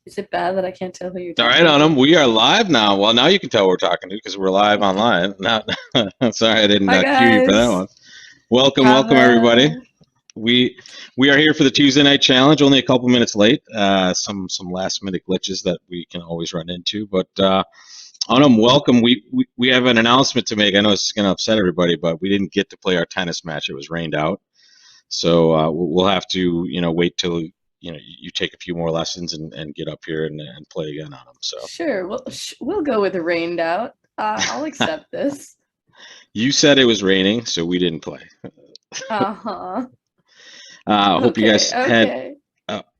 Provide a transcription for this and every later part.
Is it bad that I can't tell who you're All right, talking Anam, to? we are live now. Well, now you can tell we're talking to because we're live online. Now, sorry, I didn't Hi cue you for that guys. one. Welcome, Have welcome, everybody. a We we are here for the Tuesday night challenge. Only a couple minutes late. Some last minute glitches that we can always run into. But Anam, welcome. We have an announcement to make. I know it's going to upset everybody, but we didn't get to play our tennis match. It was rained out, so we'll have to wait till you take a few more lessons and get up here and play again on them. So. sure. We'll go with rained out. I'll accept this. You said it was raining, so we didn't play. Uh-huh. Hope you Okay, guys had okay.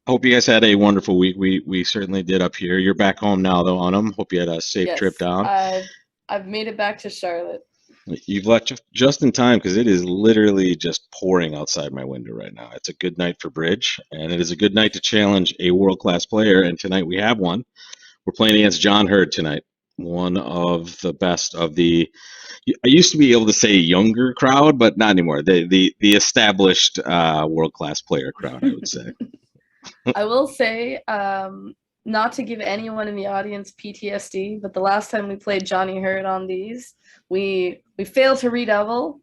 hope you guys had a wonderful week. We certainly did up here. You're back home now though, Autumn. Hope you had a safe trip Yes, down. I've made it back to Charlotte. You've left just in time because it is literally just pouring outside my window right now. It's a good night for bridge, and it is a good night to challenge a world-class player. And tonight we have one. We're playing against John Hurd tonight, one of the best of the. I used to be able to say younger crowd, but not anymore. The established world class player crowd, I would say. I will say, not to give anyone in the audience PTSD, but the last time we played Johnny Hurd on these, we failed to redouble,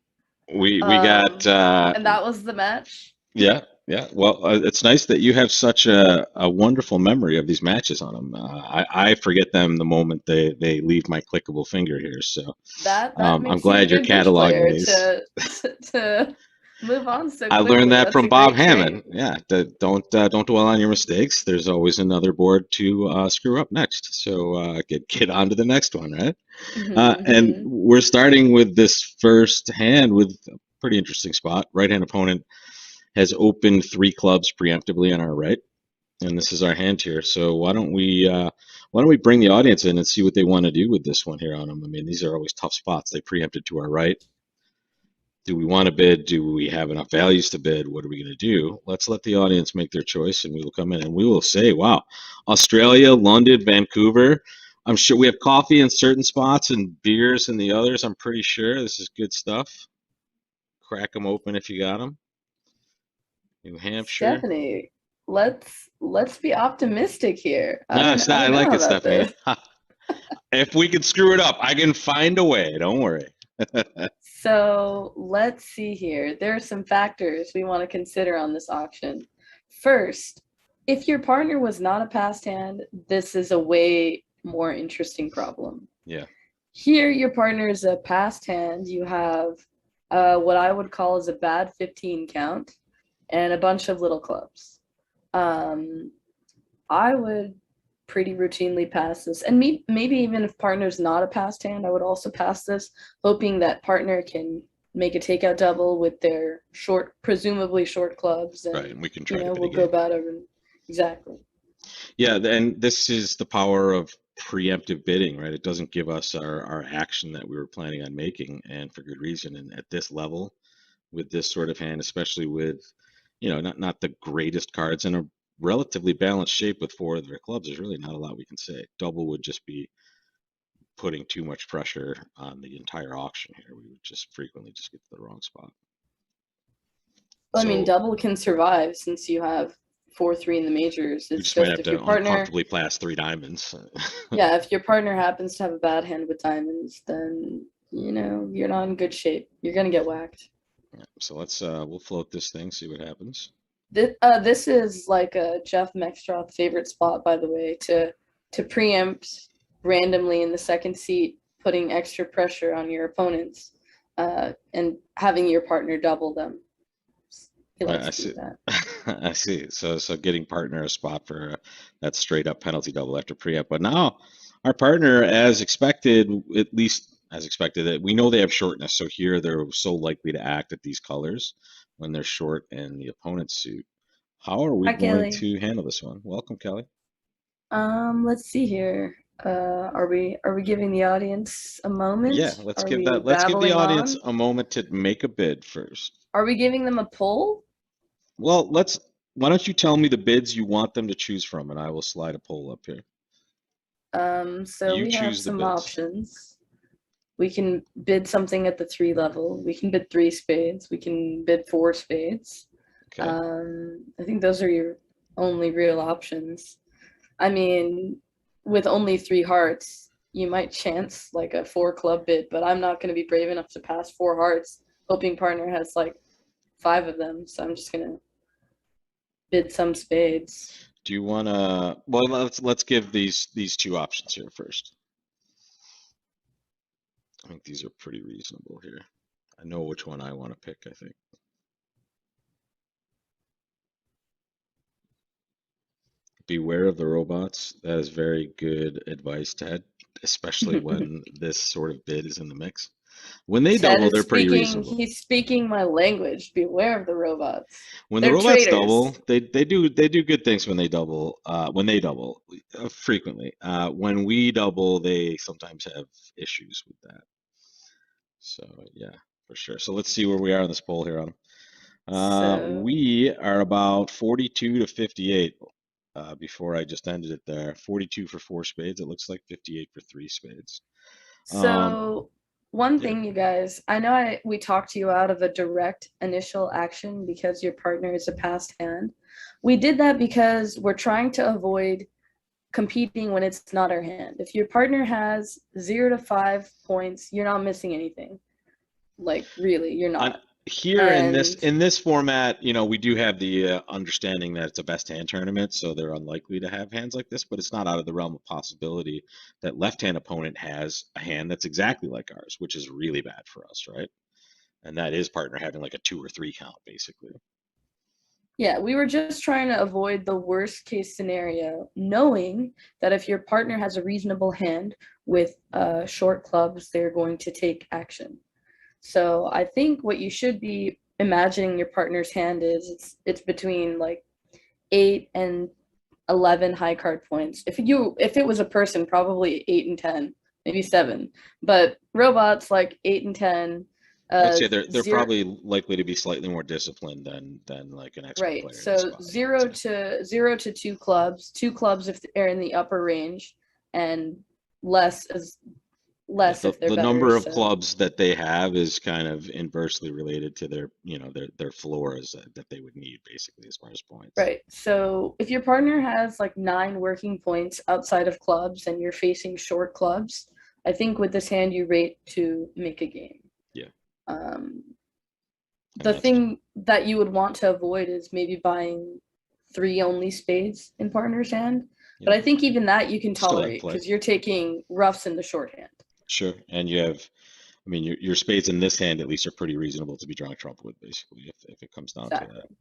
We got and that was the match. yeah, yeah. Well, it's nice that you have such a wonderful memory of these matches on them. I forget them the moment they leave my clickable finger here. So That I'm makes you a glad you're good bridge cataloging player these. to move on so I learned quickly. that That's from a Bob great trait. Hammond. Yeah, don't dwell on your mistakes. There's always another board to screw up next. So get on to the next one, right? And Mm-hmm. we're starting with this first hand with a pretty interesting spot. Right hand opponent has opened three clubs preemptively on our right, and this is our hand here. So why don't we bring the audience in and see what they want to do with this one here on them? I mean, these are always tough spots. They preempted to our right. Do we want to bid? Do we have enough values to bid? What are we going to do? Let's let the audience make their choice, and we will come in and we will say, wow, Australia, London, Vancouver. I'm sure we have coffee in certain spots and beers in the others. I'm pretty sure this is good stuff. Crack them open if you got them. New Hampshire. Stephanie, let's be optimistic here. I No, don't I I don't like know it, about Stephanie. this. If we can screw it up, I can find a way. Don't worry. So let's see here. There are some factors we want to consider on this auction. First, if your partner was not a passed hand, this is a way more interesting problem. Yeah. Here, your partner is a passed hand. You have what I would call as a bad 15 count and a bunch of little clubs. Um, I would pretty routinely pass this. And maybe even if partner's not a passed hand, I would also pass this, hoping that partner can make a takeout double with their presumably short clubs, Right. and And we can try to bid we'll go again. about it. Exactly. Yeah, and this is the power of preemptive bidding, right? It doesn't give us our action that we were planning on making, and for good reason. And at this level, with this sort of hand, especially with, not the greatest cards in a relatively balanced shape with four of their clubs, there's really not a lot we can say. Double would just be putting too much pressure on the entire auction here. We would just frequently just get to the wrong spot. I mean, So double can survive since you have 4-3 in the majors. we It's just might just have if your to partner, uncomfortably pass three diamonds. yeah, if your partner happens to have a bad hand with diamonds, then you're not in good shape. You're gonna get whacked. So we'll float this thing, see what happens. This is like a Jeff Mextroth favorite spot, by the way, to preempt randomly in the second seat, putting extra pressure on your opponents, and having your partner double them. He I likes to do see. that. I see. So getting partner a spot for that straight up penalty double after pre-up. But now our partner, as expected, at least as expected, that we know they have shortness. So here they're so likely to act at these colors when they're short in the opponent's suit. How are we Hi, going Kelly. to handle this one? Welcome, Kelly. Let's see here. Are we giving the audience a moment? Yeah, let's Are give we that. Let's give the babbling audience on? a moment to make a bid first. Are we giving them a poll? Well, let's. Why don't you tell me the bids you want them to choose from, and I will slide a poll up here. So You we have choose the some bids. options. We can bid something at the 3 level. We can bid 3 spades. We can bid 4 spades. Okay. I think those are your only real options. I mean, with only three hearts, you might chance like a four club bid, but I'm not going to be brave enough to pass four hearts, hoping partner has like five of them. So I'm just going to bid some spades. Do you want to? Well, let's give these two options here first. I think these are pretty reasonable here. I know which one I want to pick, I think. Beware of the robots. That is very good advice, Ted, especially when this sort of bid is in the mix. When they Ted double, is they're pretty speaking, reasonable. he's speaking my language. Beware of the robots. When the They're robots double, traitors. they do good things when they double. Frequently. When we double, they sometimes have issues with that. So yeah, for sure. So let's see where we are on this poll here on. So We are about 42 to 58. Before I just ended it there, 42 for four spades. It looks like 58 for three spades. Um, So one yeah, thing, you guys, I know we talked you out of a direct initial action because your partner is a passed hand. We did that because we're trying to avoid competing when it's not our hand. If your partner has 0 to 5 points, you're not missing anything. Like really, you're on not. here in this And in this format, we do have the understanding that it's a best hand tournament, so they're unlikely to have hands like this, but it's not out of the realm of possibility that left-hand opponent has a hand that's exactly like ours, which is really bad for us, right? And that is partner having like a 2 or 3 count, basically. yeah, we were just trying to avoid the worst case scenario, knowing that if your partner has a reasonable hand with short clubs, they're going to take action. So I think what you should be imagining your partner's hand is it's between like 8 and 11 high card points. If it was a person, probably 8 and 10, maybe 7. But robots like 8 and 10, I would say they're zero. probably likely to be slightly more disciplined than like an expert Right. player in this So spot, I would zero say. to zero to two clubs if they're in the upper range, and less is Yeah, less the if they're the better. number of So clubs that they have is kind of inversely related to their floors that they would need basically as far as points. right. So if your partner has like 9 working points outside of clubs and you're facing short clubs, I think with this hand you rate to make a game. Yeah, Um, and the that's thing that you would want to avoid is maybe buying three only spades in partner's hand. But yeah, I think even that you can still have tolerate play. because you're taking roughs in the shorthand. Sure, and you have, I mean, your spades in this hand at least are pretty reasonable to be drawing trump with, basically, if it comes down to that. Exactly.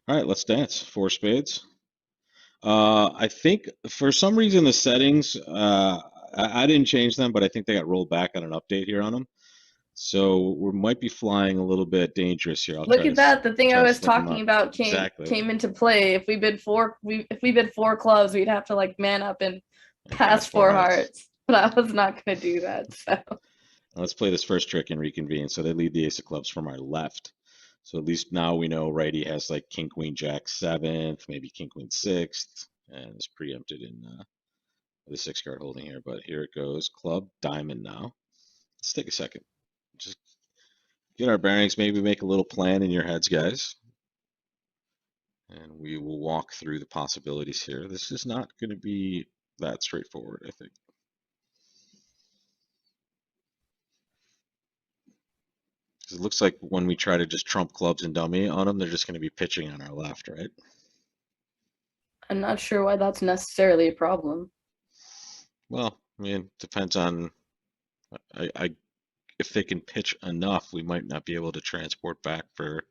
All right, let's dance. Four spades. I think for some reason the settings, I didn't change them, but I think they got rolled back on an update here on them. So we might be flying a little bit dangerous here. I'll Look try to at that. The thing I try to was slip them talking up. about came Exactly. came into play. If we bid four clubs, we'd have to like man up and And pass pass four four hearts. hearts. But I was not gonna do that. So Now let's play this first trick and reconvene. So they lead the ace of clubs from our left. So at least now we know righty has like king, queen, jack seventh, maybe king, queen sixth, and it's preempted in the 6 card holding here. But here it goes. Club, diamond now. Let's take a second. Just get our bearings, maybe make a little plan in your heads, guys. And we will walk through the possibilities here. This is not going to be that straightforward, I think. Because it looks like when we try to just trump clubs and dummy on them, they're just going to be pitching on our left, right? I'm not sure why that's necessarily a problem. Well, I mean, depends on I if they can pitch enough, we might not be able to transport back for.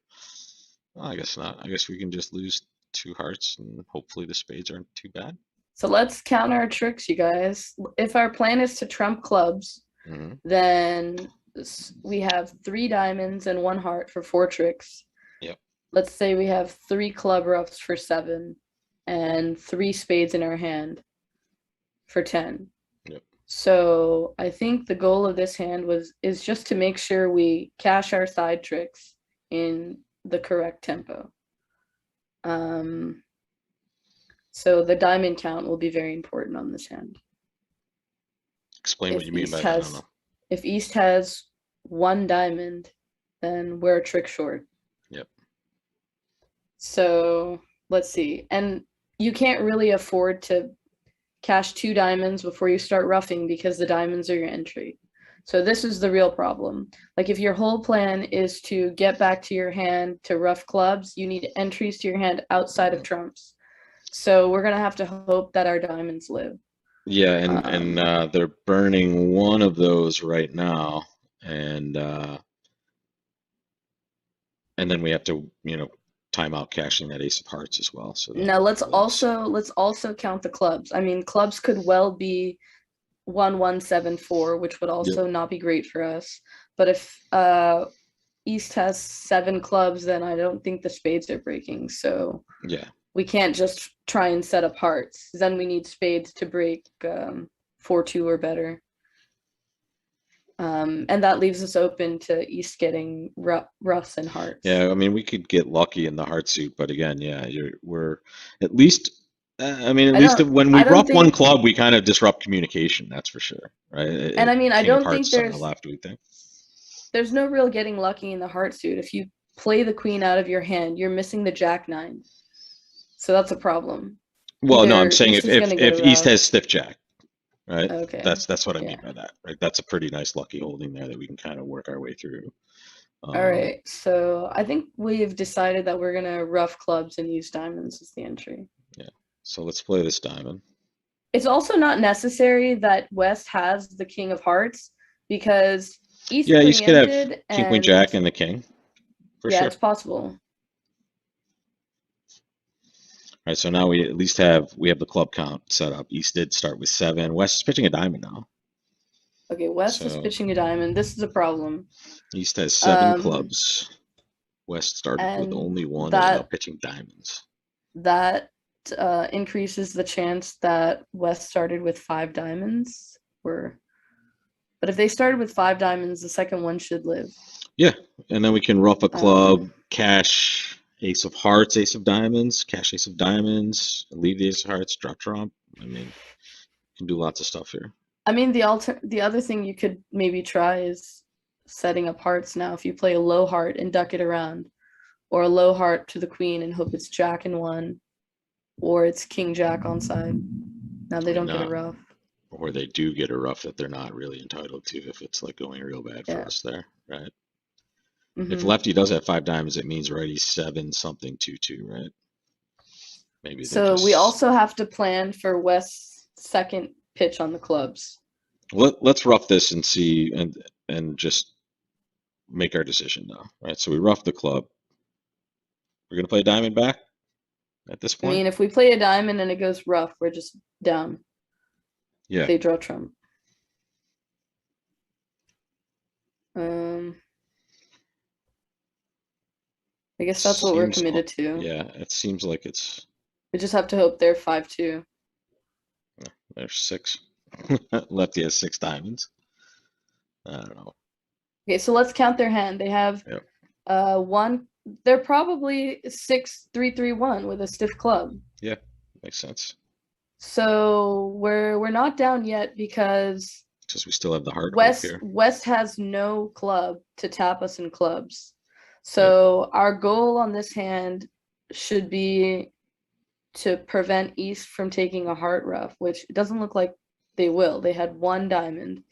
Well, I guess not. I guess we can just lose 2 hearts and hopefully the spades aren't too bad. So let's count our tricks, you guys. If our plan is to trump clubs, Mm-hmm. then we have 3 diamonds and 1 heart for 4 tricks. Yep. Let's say we have 3 club roughs for 7 and 3 spades in our hand for 10. Yep. So I think the goal of this hand is just to make sure we cash our side tricks in the correct tempo. So the diamond count will be very important on this hand. Explain what If you mean East by that. I don't has know. if East has 1 diamond, then we're a trick short. Yep. So let's see. And you can't really afford to cash 2 diamonds before you start roughing because the diamonds are your entry. So this is the real problem. Like if your whole plan is to get back to your hand to rough clubs, you need entries to your hand outside of trumps. So we're gonna have to hope that our diamonds live. Yeah, and Um, they're burning one of those right now, and and then we have to, time out cashing that ace of hearts as well. So that Now was, let's also count the clubs. I mean, clubs could well be 1174, which would yep, also not be great for us. But if East has 7 clubs, then I don't think the spades are breaking. So yeah, we can't just try and set up hearts. Then we need spades to break 4-2 or better. And that leaves us open to East getting roughs and hearts. yeah. I mean, we could get lucky in the heart suit, but again, yeah, we're at least. I mean, at least when we I don't rough one think, club, we kind of disrupt communication. That's for sure, right? and I mean, I King of don't think hearts is on the left, we think. there's no real getting lucky in the heart suit. If you play the queen out of your hand, you're missing the jack nine. So that's a problem. Well, no, I'm Either saying East if is if going to get a if East rough. has stiff jack, right? Okay. That's what I mean Yeah. by that, right? That's a pretty nice lucky holding there that we can kind of work our way through. All Um, right. So I think we've decided that we're going to rough clubs and use diamonds as the entry. yeah. So let's play this diamond. It's also not necessary that West has the king of hearts because East Yeah, East could have preempted King, Queen, and Jack, and the King for yeah, sure. it's possible. All right, so now we at least have the club count set up. East did start with 7. West is pitching a diamond now. Okay, West is So pitching a diamond. This is a problem. East has 7 Um, clubs. West started with and only 1 and is now that pitching diamonds. that increases the chance that West started with 5 diamonds. But if they started with 5 diamonds, the second one should live. Yeah, and then we can rough a club, Um, cash ace of hearts, ace of diamonds, cash ace of diamonds, leave the ace of hearts, drop trump. I mean, can do lots of stuff here. I mean, the other thing you could maybe try is setting up hearts now. If you play a low heart and duck it around, or a low heart to the queen and hope it's jack and 1, or it's king jack on side. Now they Or don't get a not, rough. or they do get a rough that they're not really entitled to if it's like going real bad for Yeah. us there, right? If Hmm. lefty does have 5 diamonds, it means righty's 7 something 2-2, right? Maybe they're So we just also have to plan for West's second pitch on the clubs. let's rough this and see and just make our decision now, right? So we rough the club. We're gonna play diamond back at this I point. mean, if we play a diamond and it goes rough, we're just down. If Yeah, they draw trump. Um, I guess that's what we're seems committed to. yeah, it seems like it's We just have to hope they're 5-2. there's 6. Lefty has 6 diamonds. I don't know. Okay, so let's count their hand. They have Yep. one. They're probably 6-3-3-1 with a stiff club. Yeah, makes sense. So we're not down yet because Because we still have the heart hope here. West has no club to tap us in clubs. Yep. So our goal on this hand should be to prevent East from taking a heart rough, which it doesn't look like they will. They had 1 diamond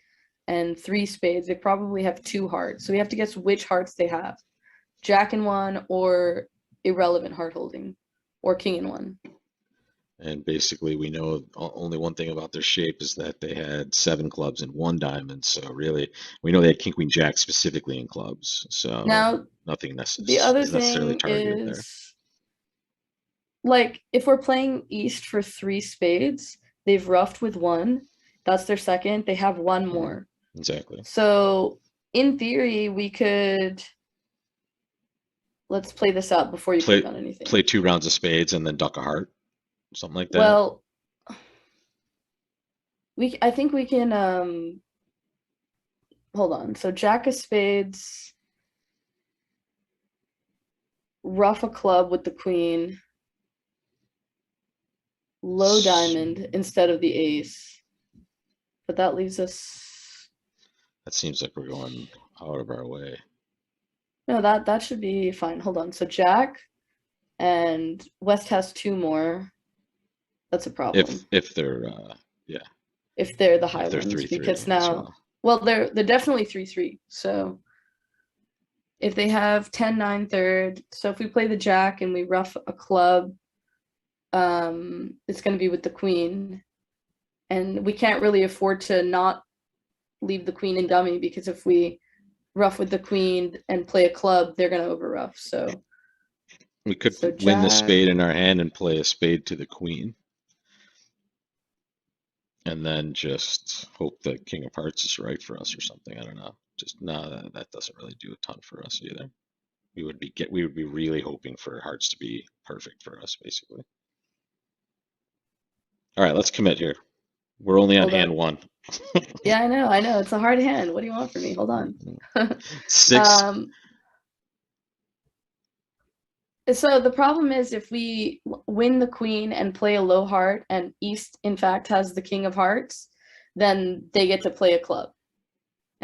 and 3 spades. They probably have 2 hearts. So we have to guess which hearts they have. Jack in 1 or irrelevant heart holding or king in 1. And basically, we know only one thing about their shape is that they had 7 clubs and 1 diamond. So really, we know they had king, queen, jack specifically in clubs. So Now, nothing the other is necessarily thing targeted there. is like if we're playing East for 3 spades, they've roughed with 1. That's their second. They have 1 more. Exactly. So in theory, we could let's play this out before you Play click on anything. play 2 rounds of spades and then duck a heart, something like that. Well, I think we can hold on. So jack of spades, rough a club with the queen, low diamond instead of the ace. But that leaves us. That seems like we're going out of our way. No, that should be fine. Hold on. So jack and West has 2 more. That's a problem. If they're yeah, If they're the high if they're ones, 3-3 because as now, well. well, they're definitely 3-3. So if they have 10-9 third, so if we play the jack and we ruff a club, it's going to be with the queen, and we can't really afford to not leave the queen in dummy, because if we rough with the queen and play a club, they're going to over rough. So We could win the jack. spade in our hand and play a spade to the queen, and then just hope that king of hearts is right for us or something. I don't know. Just no, that doesn't really do a ton for us either. We would be really hoping for hearts to be perfect for us, basically. All right, let's commit here. We're only on Hold hand up. one. Yeah, I know. It's a hard hand. What do you want from me? Hold on. 6. So the problem is, if we win the queen and play a low heart, and East, in fact, has the king of hearts, then they get to play a club,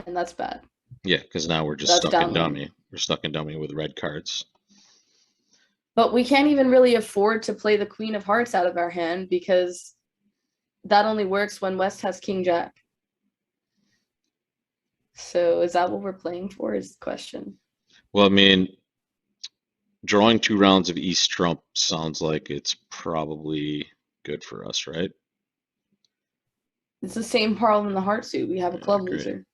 and that's bad. Yeah, because now we're just That's stuck in downline. dummy. We're stuck in dummy with red cards. But we can't even really afford to play the queen of hearts out of our hand, because that only works when West has king jack. So is that what we're playing for, is the question. Well, I mean, drawing 2 rounds of East trump sounds like it's probably good for us, right? It's the same problem in the heart suit. We have a I club agree. loser.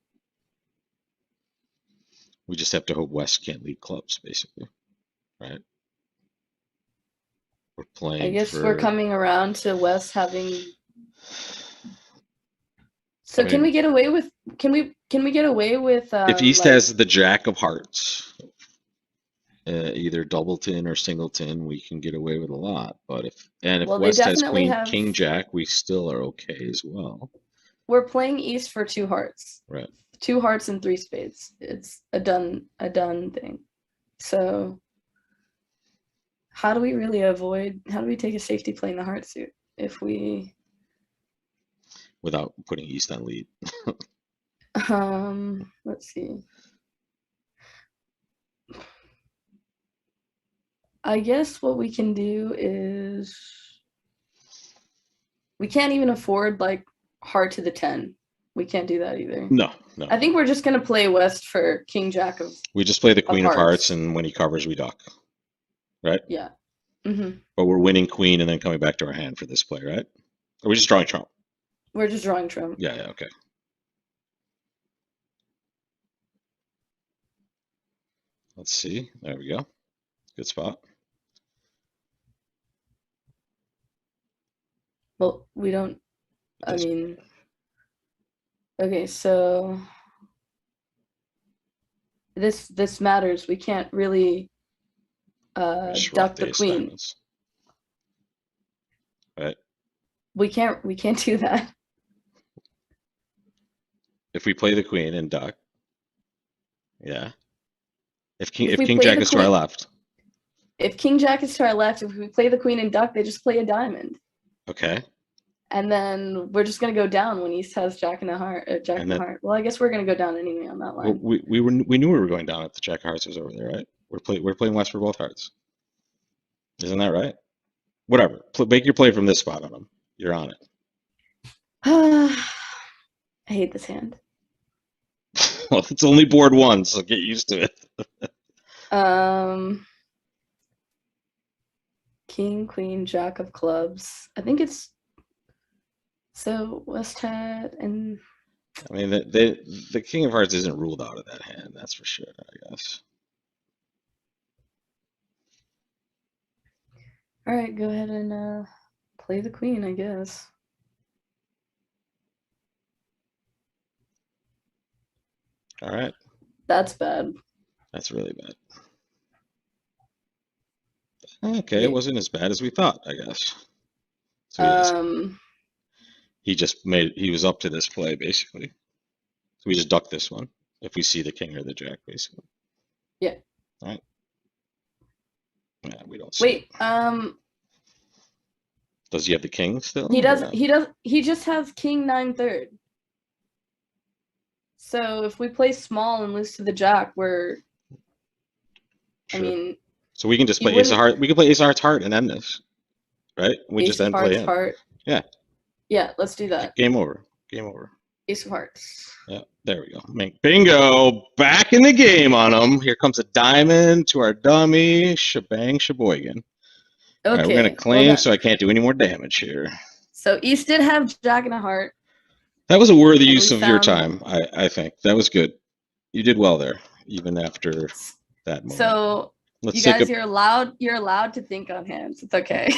We just have to hope West can't lead clubs, basically, right? We're playing I guess for. we're coming around to West having. So I can mean, we get away with? Can we get away with? if East Like, has the jack of hearts, either doubleton or singleton, we can get away with a lot. But if well, they West has definitely queen have. king jack, we still are okay as well. We're playing East for 2 hearts. Right. 2 hearts and 3 spades. It's a done thing. So how do we really avoid? How do we take a safety play in the heart suit if we? Without putting East on lead. Let's see. I guess what we can do is, we can't even afford like heart to the 10. We can't do that either. No. I think we're just gonna play West for king jack of. We just play the queen of hearts, hearts. and when he covers, we duck. Right? Yeah. Mm-hmm. But we're winning queen and then coming back to our hand for this play, right? Or are we just drawing trump? We're just drawing trump. Yeah, okay. Let's see. There we go. Good spot. Well, we don't. I mean. Okay, so this matters. We can't really duck the queen. Diamonds. Right. We can't do that. If we play the queen and duck, yeah. If king play jack the is to our queen- left, If king jack is to our left, if we play the queen and duck, they just play a diamond. okay. And then we're just gonna go down when East has jack and a heart. Jack and a heart. Well, I guess we're gonna go down anyway on that line. Well, we knew we were going down if the jack of hearts was over there, right? We're playing West for both hearts. Isn't that right? Whatever. Make your play from this spot on them. You're on it. I hate this hand. Well, it's only board 1, so get used to it. King, queen, jack of clubs. I think it's. So West had, and I mean, the king of hearts isn't ruled out of that hand, that's for sure, I guess. All right, go ahead and play the queen, I guess. All right. That's bad. That's really bad. Okay, it wasn't as bad as we thought, I guess. So he was up to this play, basically. So we just duck this one if we see the king or the jack, basically. Yeah. All right. Yeah, we don't see it. Does he have the king still? He does. He just has king 9 third. So if we play small and lose to the jack, we're. Sure. I mean. So we can just play ace of heart. We can play ace of hearts heart and end this. right? We Ace just of end play hearts, in. heart. Yeah. Yeah, let's do that. Game over. Game over. Ace of hearts. Yeah, there we go. Bingo! Back in the game on them. Here comes a diamond to our dummy. Shebang, sheboygan. All right, we're gonna Okay, well claim, done. so I can't do any more damage here. So East did have Jack and a heart. That was a worthy And use we of your found time. I think that was good. You did well there, even after that moment. So Let's you take guys, a. you're allowed to think on hands. It's okay.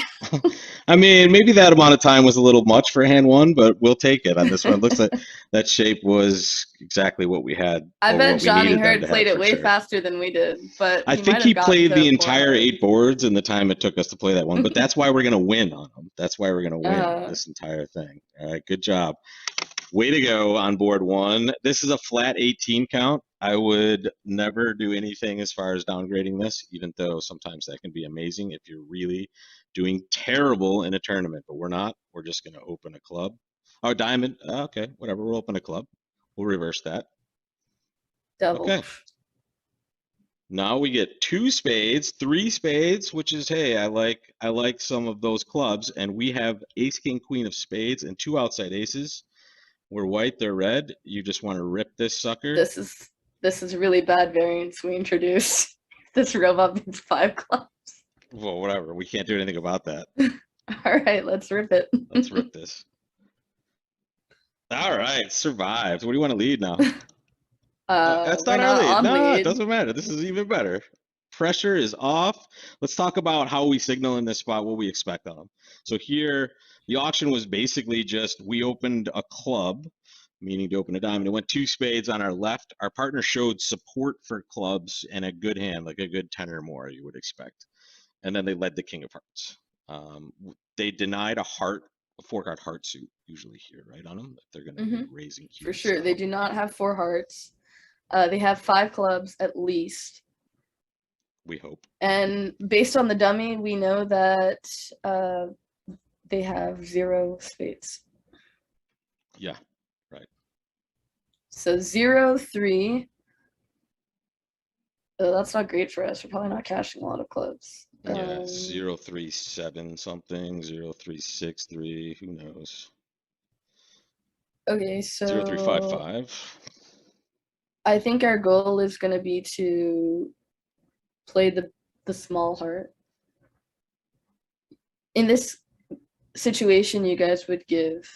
I mean, maybe that amount of time was a little much for hand one, but we'll take it on this one. Looks like that shape was exactly what we had I or bet what we Johnny needed them Hurd to played have it for way sure. faster than we did, but I he think might he have gotten played the to 4 entire hard. 8 boards in the time it took us to play that one, but that's why we're going to win on them. That's why we're going to win this entire thing. All right, good job. Way to go on board one. This is a flat 18 count. I would never do anything as far as downgrading this, even though sometimes that can be amazing if you're really doing terrible in a tournament, but we're not. We're just going to open a club. Oh, diamond. Okay, whatever. We'll open a club. We'll reverse that. Double. Okay. Now we get 2 spades, 3 spades, which is, hey, I like some of those clubs, and we have ace, king, queen of spades, and 2 outside aces. We're white, they're red. You just want to rip this sucker. This is really bad variance we introduced. This robot means 5 clubs. Well, whatever. We can't do anything about that. All right, let's rip it. Let's rip this. All right, survived. What do you want to lead now? That's We're not our not lead. on No, it lead. doesn't matter. This is even better. Pressure is off. Let's talk about how we signal in this spot, what we expect on them. So here, the auction was basically just we opened a club, meaning to open a diamond. It went 2 spades on our left. Our partner showed support for clubs and a good hand, like a good 10 or more, you would expect. And then they led the king of hearts. They denied a 4-card heart suit usually here, right, on them, if they're going to be raising cube for sure. style. They do not have 4 hearts. They have 5 clubs at least. We hope. And based on the dummy, we know that they have 0 spades. Yeah, right. So 0, 3. Oh, that's not great for us. We're probably not cashing a lot of clubs. Yeah, 037 something, 0363, who knows? Okay, so 0355. I think our goal is going to be to play the small heart. In this situation, you guys would give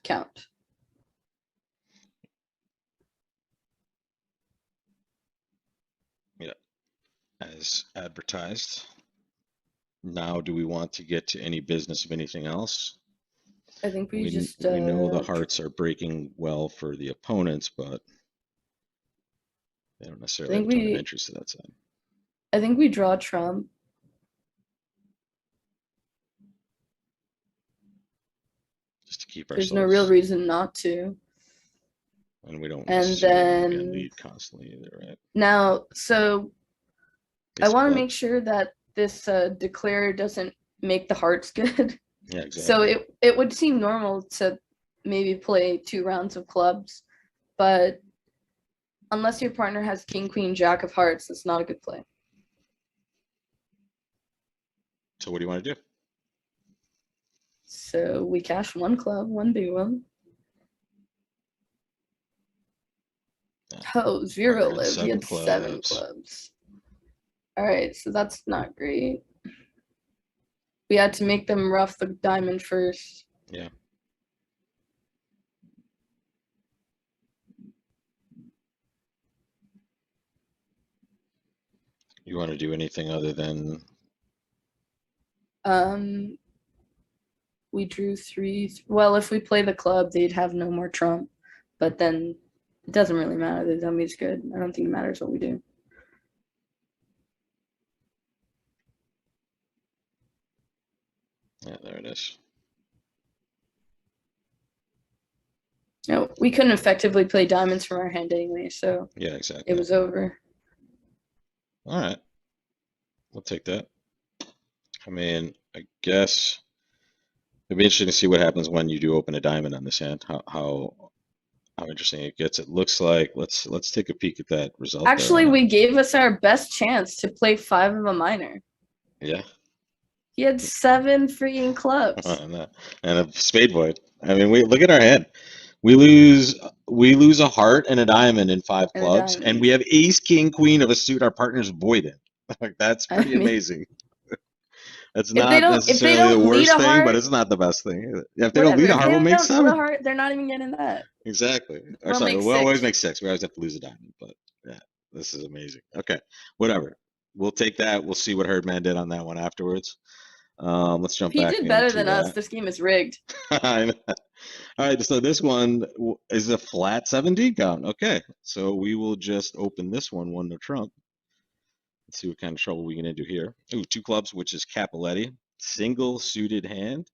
count. Yeah, as advertised. Now, do we want to get to any business of anything else? I think we just we know the hearts are breaking well for the opponents, but they don't necessarily have a ton of interest to that side. I think we draw trump. Just to keep ourselves. There's no real reason not to. And we don't and then lead constantly either, right? Now, so I want to make sure that this declare doesn't make the hearts good. Yeah, exactly. So it would seem normal to maybe play 2 rounds of clubs, but unless your partner has king, queen, jack of hearts, it's not a good play. So what do you want to do? So we cash 1 club, 1 big one. Oh, 0 lived. He had 7 clubs. All right, so that's not great. We had to make them rough the diamond first. Yeah. You want to do anything other than? We drew 3. Well, if we play the club, they'd have no more trump, but then it doesn't really matter. The dummy's good. I don't think it matters what we do. Yeah, there it is. No, we couldn't effectively play diamonds from our hand anyway, so yeah, exactly. It was over. All right, we'll take that. I mean, I guess it'd be interesting to see what happens when you do open a diamond on this hand. How interesting it gets. It looks like let's take a peek at that result. Actually, we gave us our best chance to play 5 of a minor. Yeah. He had 7 freaking clubs. And a spade void. I mean, we look at our hand. We lose a heart and a diamond in 5 And a clubs, and we diamond. have ace, king, queen of a suit our partner's void in. Like, that's I pretty mean, amazing. That's if they not necessarily the don't lead worst a thing, but heart, it's not the best thing either. Yeah, if they don't whatever. lead a If heart, they we'll make don't lead a 7. heart, they're not even getting that. Exactly. Or We'll sorry, make we'll always 6. make 6. We always have to lose a diamond, but yeah, this is amazing. Okay, whatever. We'll take that. We'll see what Herdman did on that one afterwards. Let's jump He back did better into than us. that. This game is rigged. All right, so this one is a flat 17 count. Okay, so we will just open this one to trump. Let's see what kind of trouble we get into here. Ooh, 2 clubs, which is Capoletti. Single suited hand.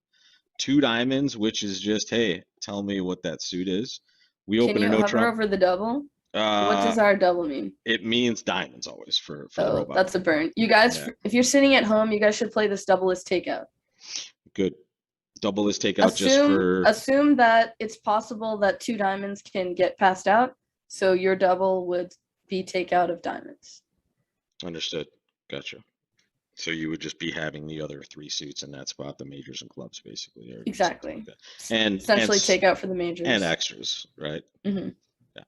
2 diamonds, which is just, hey, tell me what that suit is. We Can open a you no hover trump. over the double? What Uh, does our double mean? it means diamonds always for the Oh, robot. that's a burn. You guys, Yeah, if you're sitting at home, you guys should play this double as takeout. good. Double is takeout just for. Assume that it's possible that 2 diamonds can get passed out, so your double would be takeout of diamonds. Understood. Gotcha. So you would just be having the other 3 suits in that spot, the majors and clubs, basically, or Exactly. like that. And essentially takeout for the majors. And extras, right? Mm-hmm. Yeah.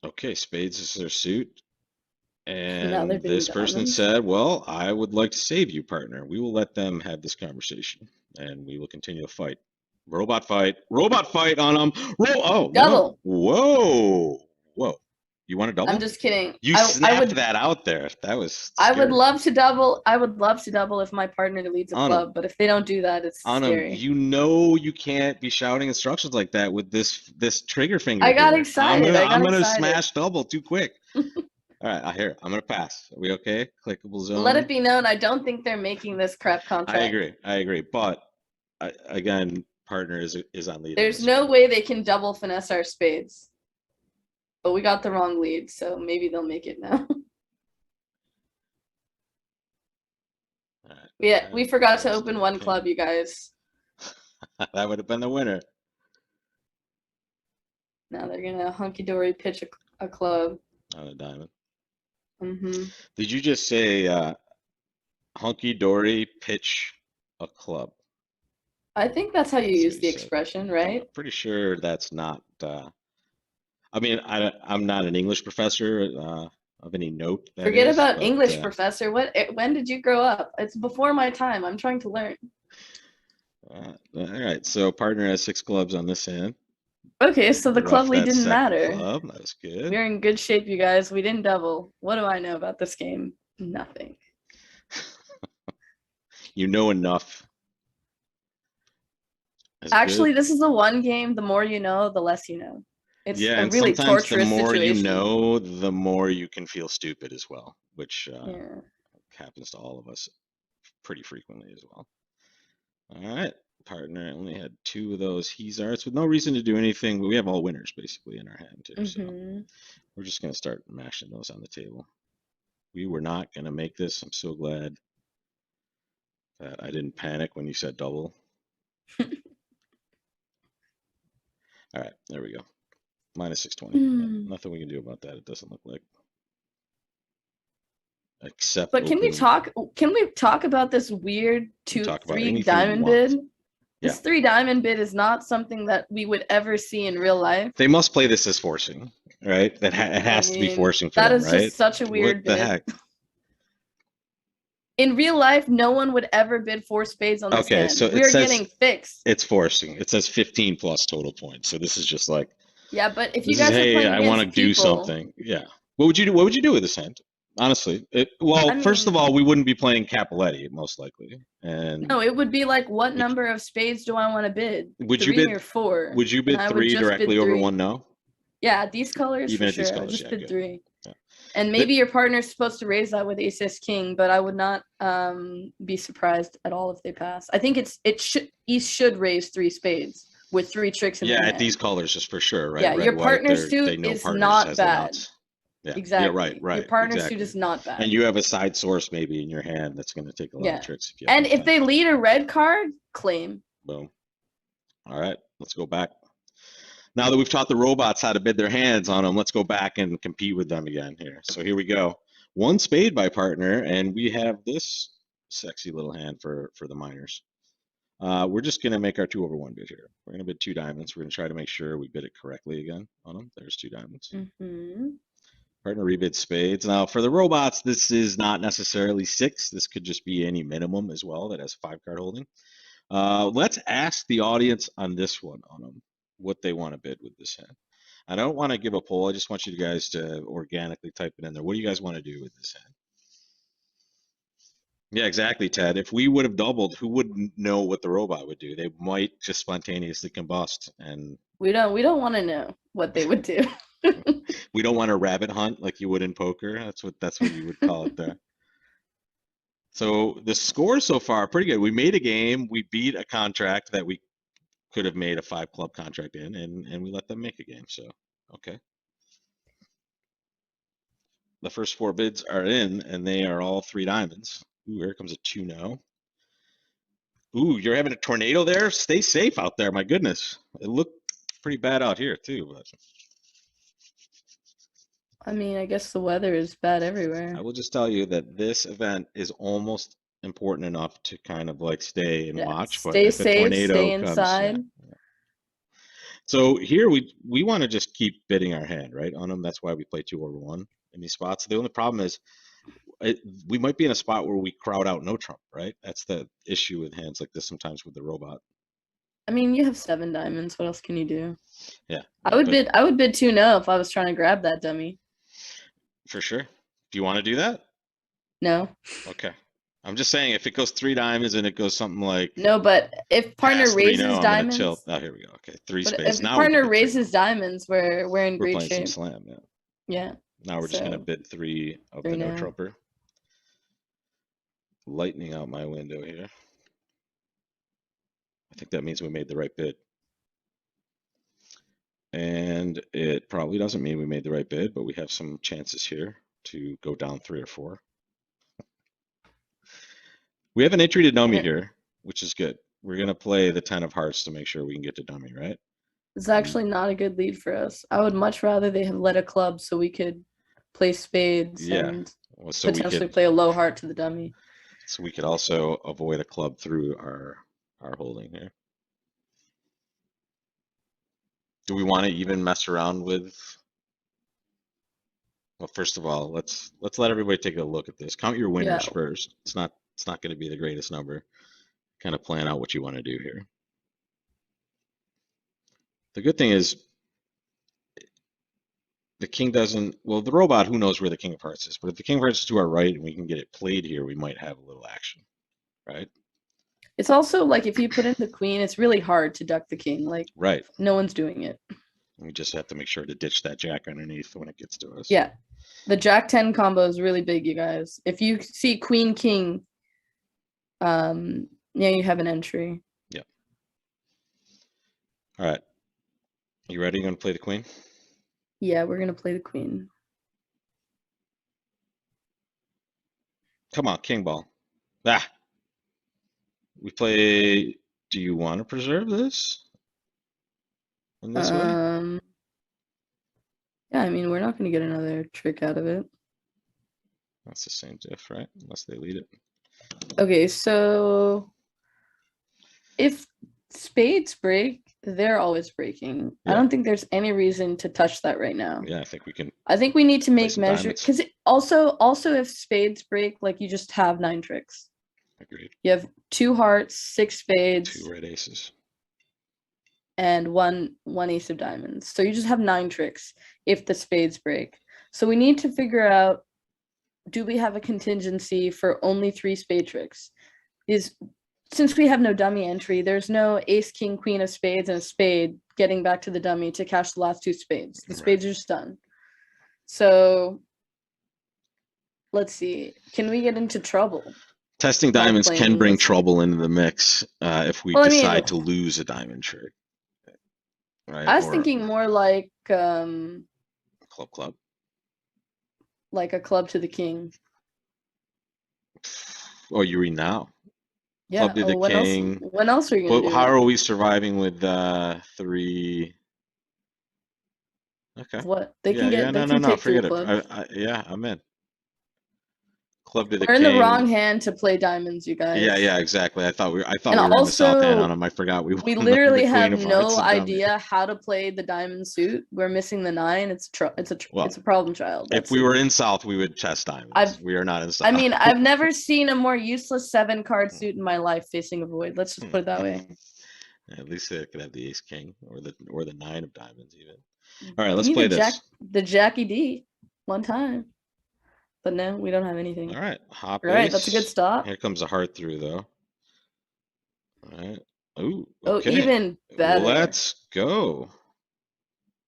Okay, spades is their suit. And this person said, well, I would like to save you, partner. We will let them have this conversation, and we will continue to fight. Robot fight. Robot fight on them. Oh, double. Whoa. Whoa. You want to double? I'm just kidding. You snapped that out there. That was scary. I would love to double. I would love to double if my partner leads a club, but if they don't do that, it's scary. You know you can't be shouting instructions like that with this trigger finger. I got excited. I'm gonna smash double too quick. All right, I'm gonna pass. Are we okay? Clickable zone. Let it be known, I don't think they're making this crap contract. I agree. But again, partner is on lead. There's no way they can double finesse our spades. But we got the wrong lead, so maybe they'll make it now. We forgot to open 1 club, you guys. That would have been the winner. Now they're gonna hunky-dory pitch a club. On a diamond. Mm-hmm. Did you just say hunky-dory pitch a club? I think that's how you use the expression, right? I'm pretty sure that's not. I mean, I'm not an English professor of any note. Forget about English professor. When did you grow up? It's before my time. I'm trying to learn. All right, so partner has 6 clubs on this hand. Okay, so the club lead didn't matter. Club. That's good. We're in good shape, you guys. We didn't double. What do I know about this game? Nothing. You know enough. Actually, this is the one game, the more you know, the less you know. It's a really torturous situation. The more you know, the more you can feel stupid as well, which happens to all of us pretty frequently as well. All right. Partner only had 2 of those Hezarts with no reason to do anything, but we have all winners basically in our hand too. So we're just going to start mashing those on the table. We were not going to make this. I'm so glad that I didn't panic when you said double. All right, there we go. Minus 620. Nothing we can do about that. It doesn't look like. Except. But can we talk about this weird 3 diamond bid? This 3 diamond bid is not something that we would ever see in real life. They must play this as forcing, right? It has to be forcing for them, right? That is just such a weird bid. What the heck? In real life, no one would ever bid 4 spades on this hand. So we're getting fixed. It's forcing. It says 15 plus total points. So this is just like. Yeah, but if you guys are playing against I want to do something. Yeah. What would you do? What would you do with this hand? Honestly, first of all, we wouldn't be playing Capoletti most likely, and no, it would be like, what number of spades do I want to bid? Would 3 you bid or 4? Would you bid 3 directly over 1? No. Yeah, these colors even for sure. These colors, I just bid 3. Yeah. And maybe your partner's supposed to raise that with ace king, but I would not be surprised at all if they pass. I think he should raise 3 spades with 3 tricks in the hand. At these colors, just for sure, right? Yeah, your partner's suit is not bad. Yeah, exactly. Yeah, right. Your partner's suit is not bad. And you have a side source maybe in your hand that's going to take a lot of tricks. If they lead a red card, claim. Boom. All right, let's go back. Now that we've taught the robots how to bid their hands on them, let's go back and compete with them again here. So here we go. one spade by partner, and we have this sexy little hand for the minors. We're just going to make our 2/1 bid here. We're going to bid 2 diamonds. We're going to try to make sure we bid it correctly again on them. There's 2 diamonds. Mm-hmm. Partner rebid spades. Now, for the robots, this is not necessarily 6. This could just be any minimum as well that has 5-card holding. Let's ask the audience on this one on them what they want to bid with this hand. I don't want to give a poll. I just want you guys to organically type it in there. What do you guys want to do with this hand? Yeah, exactly, Ted. If we would have doubled, who wouldn't know what the robot would do? They might just spontaneously combust, and We don't want to know what they would do. we don't want a rabbit hunt like you would in poker. That's what you would call it there. So the scores so far are pretty good. We made a game. We beat a contract that we could have made a 5-club contract in, and we let them make a game. So okay. The first 4 bids are in, and they are all 3 diamonds. Ooh, here comes a 2 now. Ooh, you're having a tornado there? Stay safe out there. My goodness. It looked pretty bad out here too, but I mean, I guess the weather is bad everywhere. I will just tell you that this event is almost important enough to kind of like stay and Yeah. watch, but Stay if a safe, tornado stay comes, yeah. inside. So here we want to just keep bidding our hand, right, on them. That's why we play 2/1 in these spots. The only problem is we might be in a spot where we crowd out no trump, right? That's the issue with hands like this sometimes with the robot. I mean, you have 7 diamonds. What else can you do? Yeah, I would bid 2 no if I was trying to grab that dummy. for sure. Do you want to do that? No. Okay. I'm just saying if it goes 3 diamonds and it goes something like No, but if partner past 3 raises no, I'm gonna diamonds, tilt. Oh, here we go. Okay, 3 but spades. if Now we can partner bid 3 raises diamonds, we're in We're great playing some shape. slam, yeah. Yeah. Now we're just gonna So bid 3 of 3 the no now. trumper. Lightning out my window here. I think that means we made the right bid. And it probably doesn't mean we made the right bid, but we have some chances here to go down 3 or 4. We have an entry to dummy here, which is good. We're gonna play the 10 of hearts to make sure we can get to dummy, right? It's actually not a good lead for us. I would much rather they have led a club so we could play spades Yeah. and Well, so potentially play a low heart to the dummy. So we could also avoid a club through our holding here. Do we want to even mess around with? Well, first of all, let's let everybody take a look at this. Count your winners first. It's not going to be the greatest number. Kind of plan out what you want to do here. The good thing is the king doesn't. Well, the robot, who knows where the king of hearts is? But if the king of hearts is to our right and we can get it played here, we might have a little action, right? It's also like if you put in the queen, it's really hard to duck the king. Like, right. No one's doing it. We just have to make sure to ditch that jack underneath when it gets to us. Yeah. The Jack 10 combo is really big, you guys. If you see Queen King, yeah, you have an entry. Yeah. All right. You ready? You gonna play the queen? Yeah, we're gonna play the queen. Come on, king ball. Ah. We play. Do you want to preserve this in this way? Yeah, I mean, we're not going to get another trick out of it. That's the same diff, right? Unless they lead it. Okay, so if spades break, they're always breaking. Yeah. I don't think there's any reason to touch that right now. Yeah, I think we can. I think we need to make measures because also if spades break, like you just have 9 tricks. Agreed. You have 2 hearts, 6 spades, 2 red aces, and one ace of diamonds. So you just have 9 tricks if the spades break. So we need to figure out, do we have a contingency for only 3 spade tricks? Since we have no dummy entry, there's no ace, king, queen of spades and a spade getting back to the dummy to cash the last 2 spades. The spades are just done. So let's see. Can we get into trouble? Testing diamonds can bring trouble into the mix if we decide to lose a diamond trick. Right? I was thinking more like club. Like a club to the king. Oh, you read now. Yeah. Club to the king. When else are you gonna do how are we surviving with 3? Okay. What? They can get no, forget it. Yeah, I'm in. club to the We're in the king. wrong hand to play diamonds, you guys. Yeah, exactly. I thought we And were in the south hand also, on him. I forgot we we won literally the queen have of hearts no and dummy. idea how to play the diamond suit. We're missing the 9. It's Well, a problem child. if That's we it. were in south, we would chess diamonds. We are not in south. I mean, I've never seen a more useless 7-card suit in my life facing a void. Let's just put it that way. At least it could have the ace king or the 9 of diamonds even. All right, let's Give play me this. the Jackie D one time. But no, we don't have anything. All right, hop All right, ace. that's a good stop. Here comes a heart through though. All right. Ooh, Oh, okay. even better. Let's go.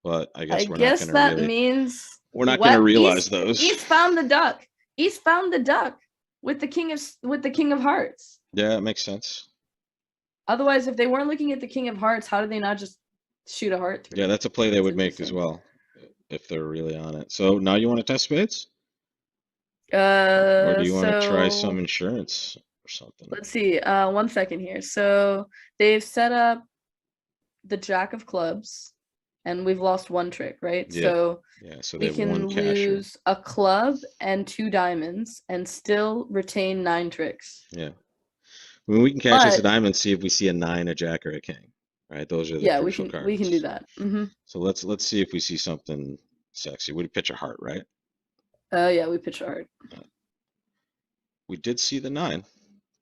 But I guess we're not going to that really. means We're not going to realize East, those. East found the duck. East found the duck with the king of hearts. Yeah, it makes sense. Otherwise, if they weren't looking at the king of hearts, how did they not just shoot a heart through? Yeah, that's a play they would make as well if they're really on it. So now you want to test spades? Or do you want to try some insurance or something? Let's see. 1 second here. So they've set up the jack of clubs, and we've lost 1 trick, right? Yeah. So we can lose a club and 2 diamonds and still retain 9 tricks. Yeah. I mean, we can catch us a diamond, see if we see a 9, a jack, or a king. Right? Those are the crucial cards. We can do that. So let's see if we see something sexy. We'd pitch a heart, right? Yeah, we pitch a heart. We did see the 9,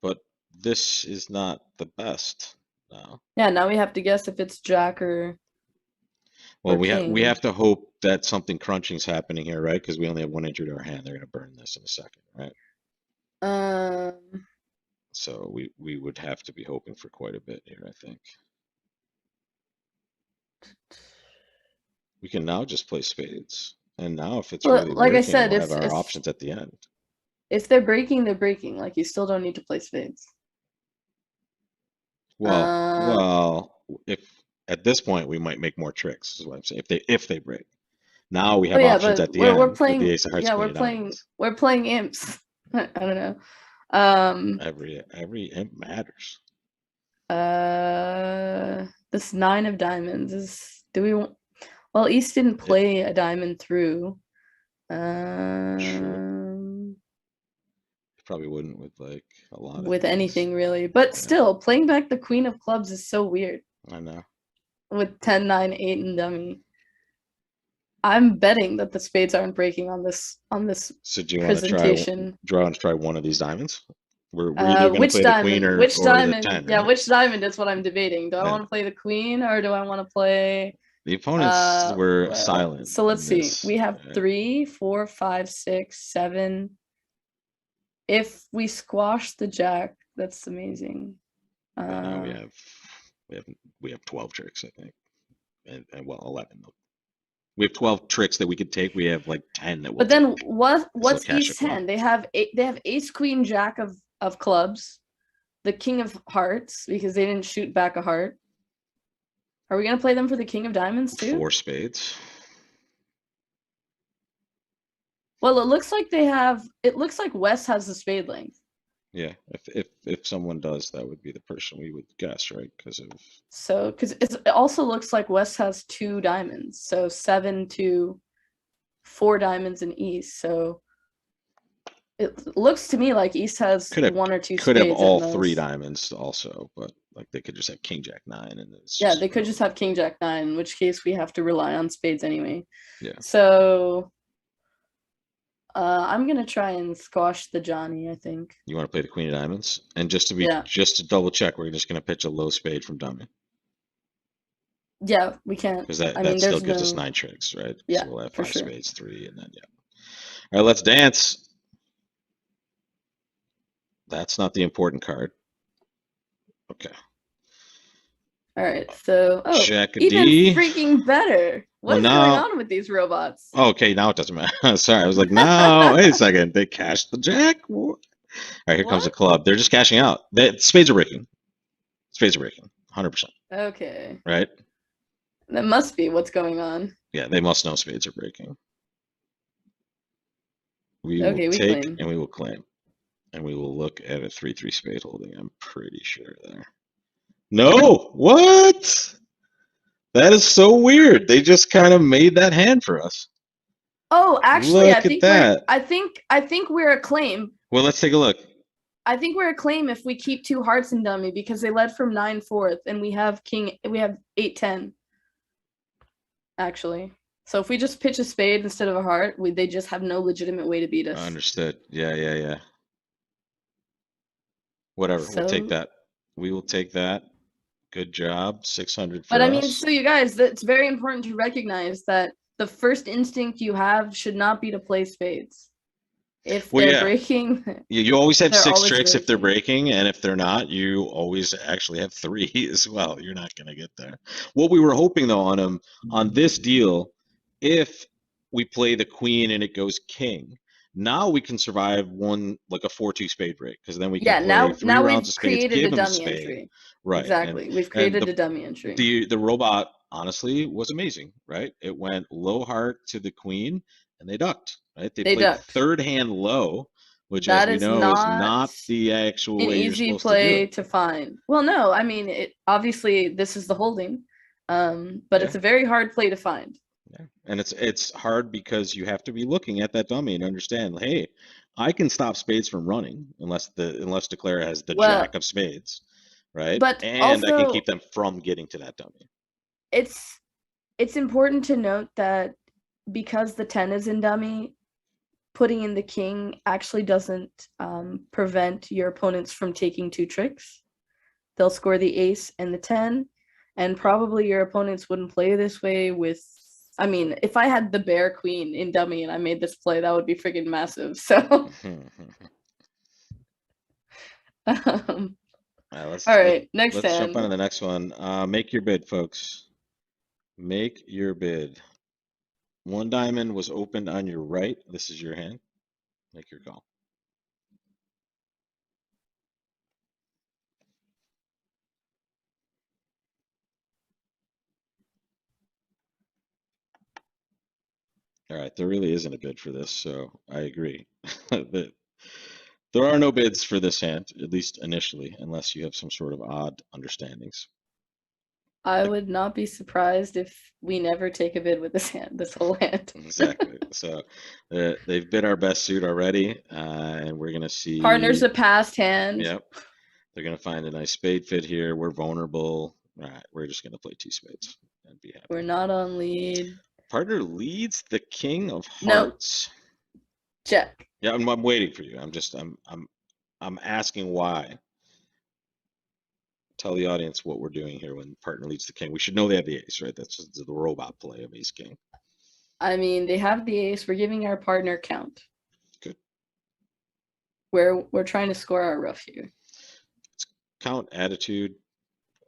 but this is not the best now. Yeah, now we have to guess if it's jack or. Well, we have to hope that something crunching is happening here, right? Because we only have 1 entry to our hand. They're going to burn this in a second, right? So we would have to be hoping for quite a bit here, I think. We can now just play spades, and now if it's really like working, I said, we'll have our options at the end. If they're breaking, they're breaking. Like, you still don't need to play spades. Well, if at this point we might make more tricks, is what I'm saying. If they break, now we have options at the end. We're playing. With the ace of hearts, we're playing imps. I don't know. Every imp matters. This 9 of diamonds is. Do we want? Well, East didn't play a diamond through. Sure. Probably wouldn't with like a lot of with things. Anything really, but still playing back the queen of clubs is so weird. I know. With 10, 9, 8 and dummy. I'm betting that the spades aren't breaking on this So do you presentation. Want to try one of these diamonds? We're either going to play the queen or diamond? The 10, yeah, right? which diamond is what I'm debating. Do I want to play the queen or do I want to play? The opponents were silent. So let's see. We have 3, 4, 5, 6, 7. If we squash the jack, that's amazing. Now we have 12 tricks, I think, and well, 11. We have 12 tricks that we could take. We have like 10 that. But then what's East's hand? They have ace, queen, jack of clubs, the king of hearts because they didn't shoot back a heart. Are we gonna play them for the king of diamonds too? 4 spades. Well, it looks like they have. It looks like West has the spade length. Yeah, if someone does, that would be the person we would guess, right? Because it also looks like West has 2 diamonds, so 7 to 4 diamonds in East. So it looks to me like East has 1 or 2 spades. Could have all 3 diamonds also, but like they could just have king jack 9 and yeah, they could just have king jack 9, in which case we have to rely on spades anyway. Yeah. So. I'm gonna try and squash the Johnny. I think. You want to play the queen of diamonds, and just to double check, we're just gonna pitch a low spade from dummy. Yeah, we can't. Because that still gives us 9 tricks, right? Yeah, so we'll have 5 spades, 3, and then All right, let's dance. That's not the important card. Okay. All right, so check even D. Freaking better. What is going on with these robots? Okay, now it doesn't matter. Sorry, I was like, no, wait a second. They cashed the jack. All right, here comes a club. They're just cashing out. Spades are breaking. Spades are breaking. 100%. Okay. Right? That must be what's going on. Yeah, they must know spades are breaking. We will take and we will claim. And we will look at a 3-3 spade holding. I'm pretty sure there. No! What? That is so weird. They just kind of made that hand for us. Oh, actually, I think we're a claim. Well, let's take a look. I think we're a claim if we keep two hearts in dummy because they led from 9-4 and we have 8-10 actually. So if we just pitch a spade instead of a heart, they just have no legitimate way to beat us. Understood. Yeah, yeah, yeah. Whatever. We'll take So, that. We will take that. Good job. 600 but for I mean, us. so you guys, it's very important to recognize that the first instinct you have should not be to play spades. If Well, they're yeah. breaking, You always have they're six always tricks if they're breaking. breaking, and if they're not, you always actually have three as well. You're not going to get there. What we were hoping though on this deal, if we play the queen and it goes king, now we can survive one like a 4-2 spade break because then we can Yeah, play three now rounds we've of spades, created a give him a dummy spade, entry. right? Exactly. We've And created a dummy entry. the robot honestly was amazing, right? It went low heart to the queen and they ducked, right? They They played ducked. third hand low, which as That we is know is not not the actual an way you're easy supposed to do play it. to find. Well, no, I mean, it obviously this is the holding, but Yeah. it's a very hard play to find. Yeah. And it's hard because you have to be looking at that dummy and understand, hey, I can stop spades from running unless declare has the jack Well, of spades, right? but And I can keep also them from getting to that dummy. it's it's important to note that because the 10 is in dummy, putting in the king actually doesn't prevent your opponents from taking two tricks. They'll score the ace and the 10, and probably your opponents wouldn't play this way with. I mean, if I had the bear queen in dummy and I made this play, that would be freaking massive. So, um, All right, all right, next let's jump on to hand. the next one. Make your bid, folks. Make your bid. One diamond was opened on your right. This is your hand. Make your call. All right, there really isn't a bid for this, so I agree. That there are no bids for this hand, at least initially, unless you have some sort of odd understandings. I Like would not be surprised if we never take a bid with this hand, this whole hand. exactly. So they've bid our best suit already, and we're gonna Partner's see. a passed hand. Yep, they're gonna find a nice spade fit here. We're vulnerable. All right, we're just gonna play two spades and be We're happy. not on lead. Partner leads the king of Nope. hearts. Check. Yeah, I'm waiting for you. I'm asking why. Tell the audience what we're doing here when partner leads the king. We should know they have the ace, right? That's just the robot play of ace king. I mean, they have the ace. We're giving our partner count. Good. We're trying to score our rough here. It's count, attitude,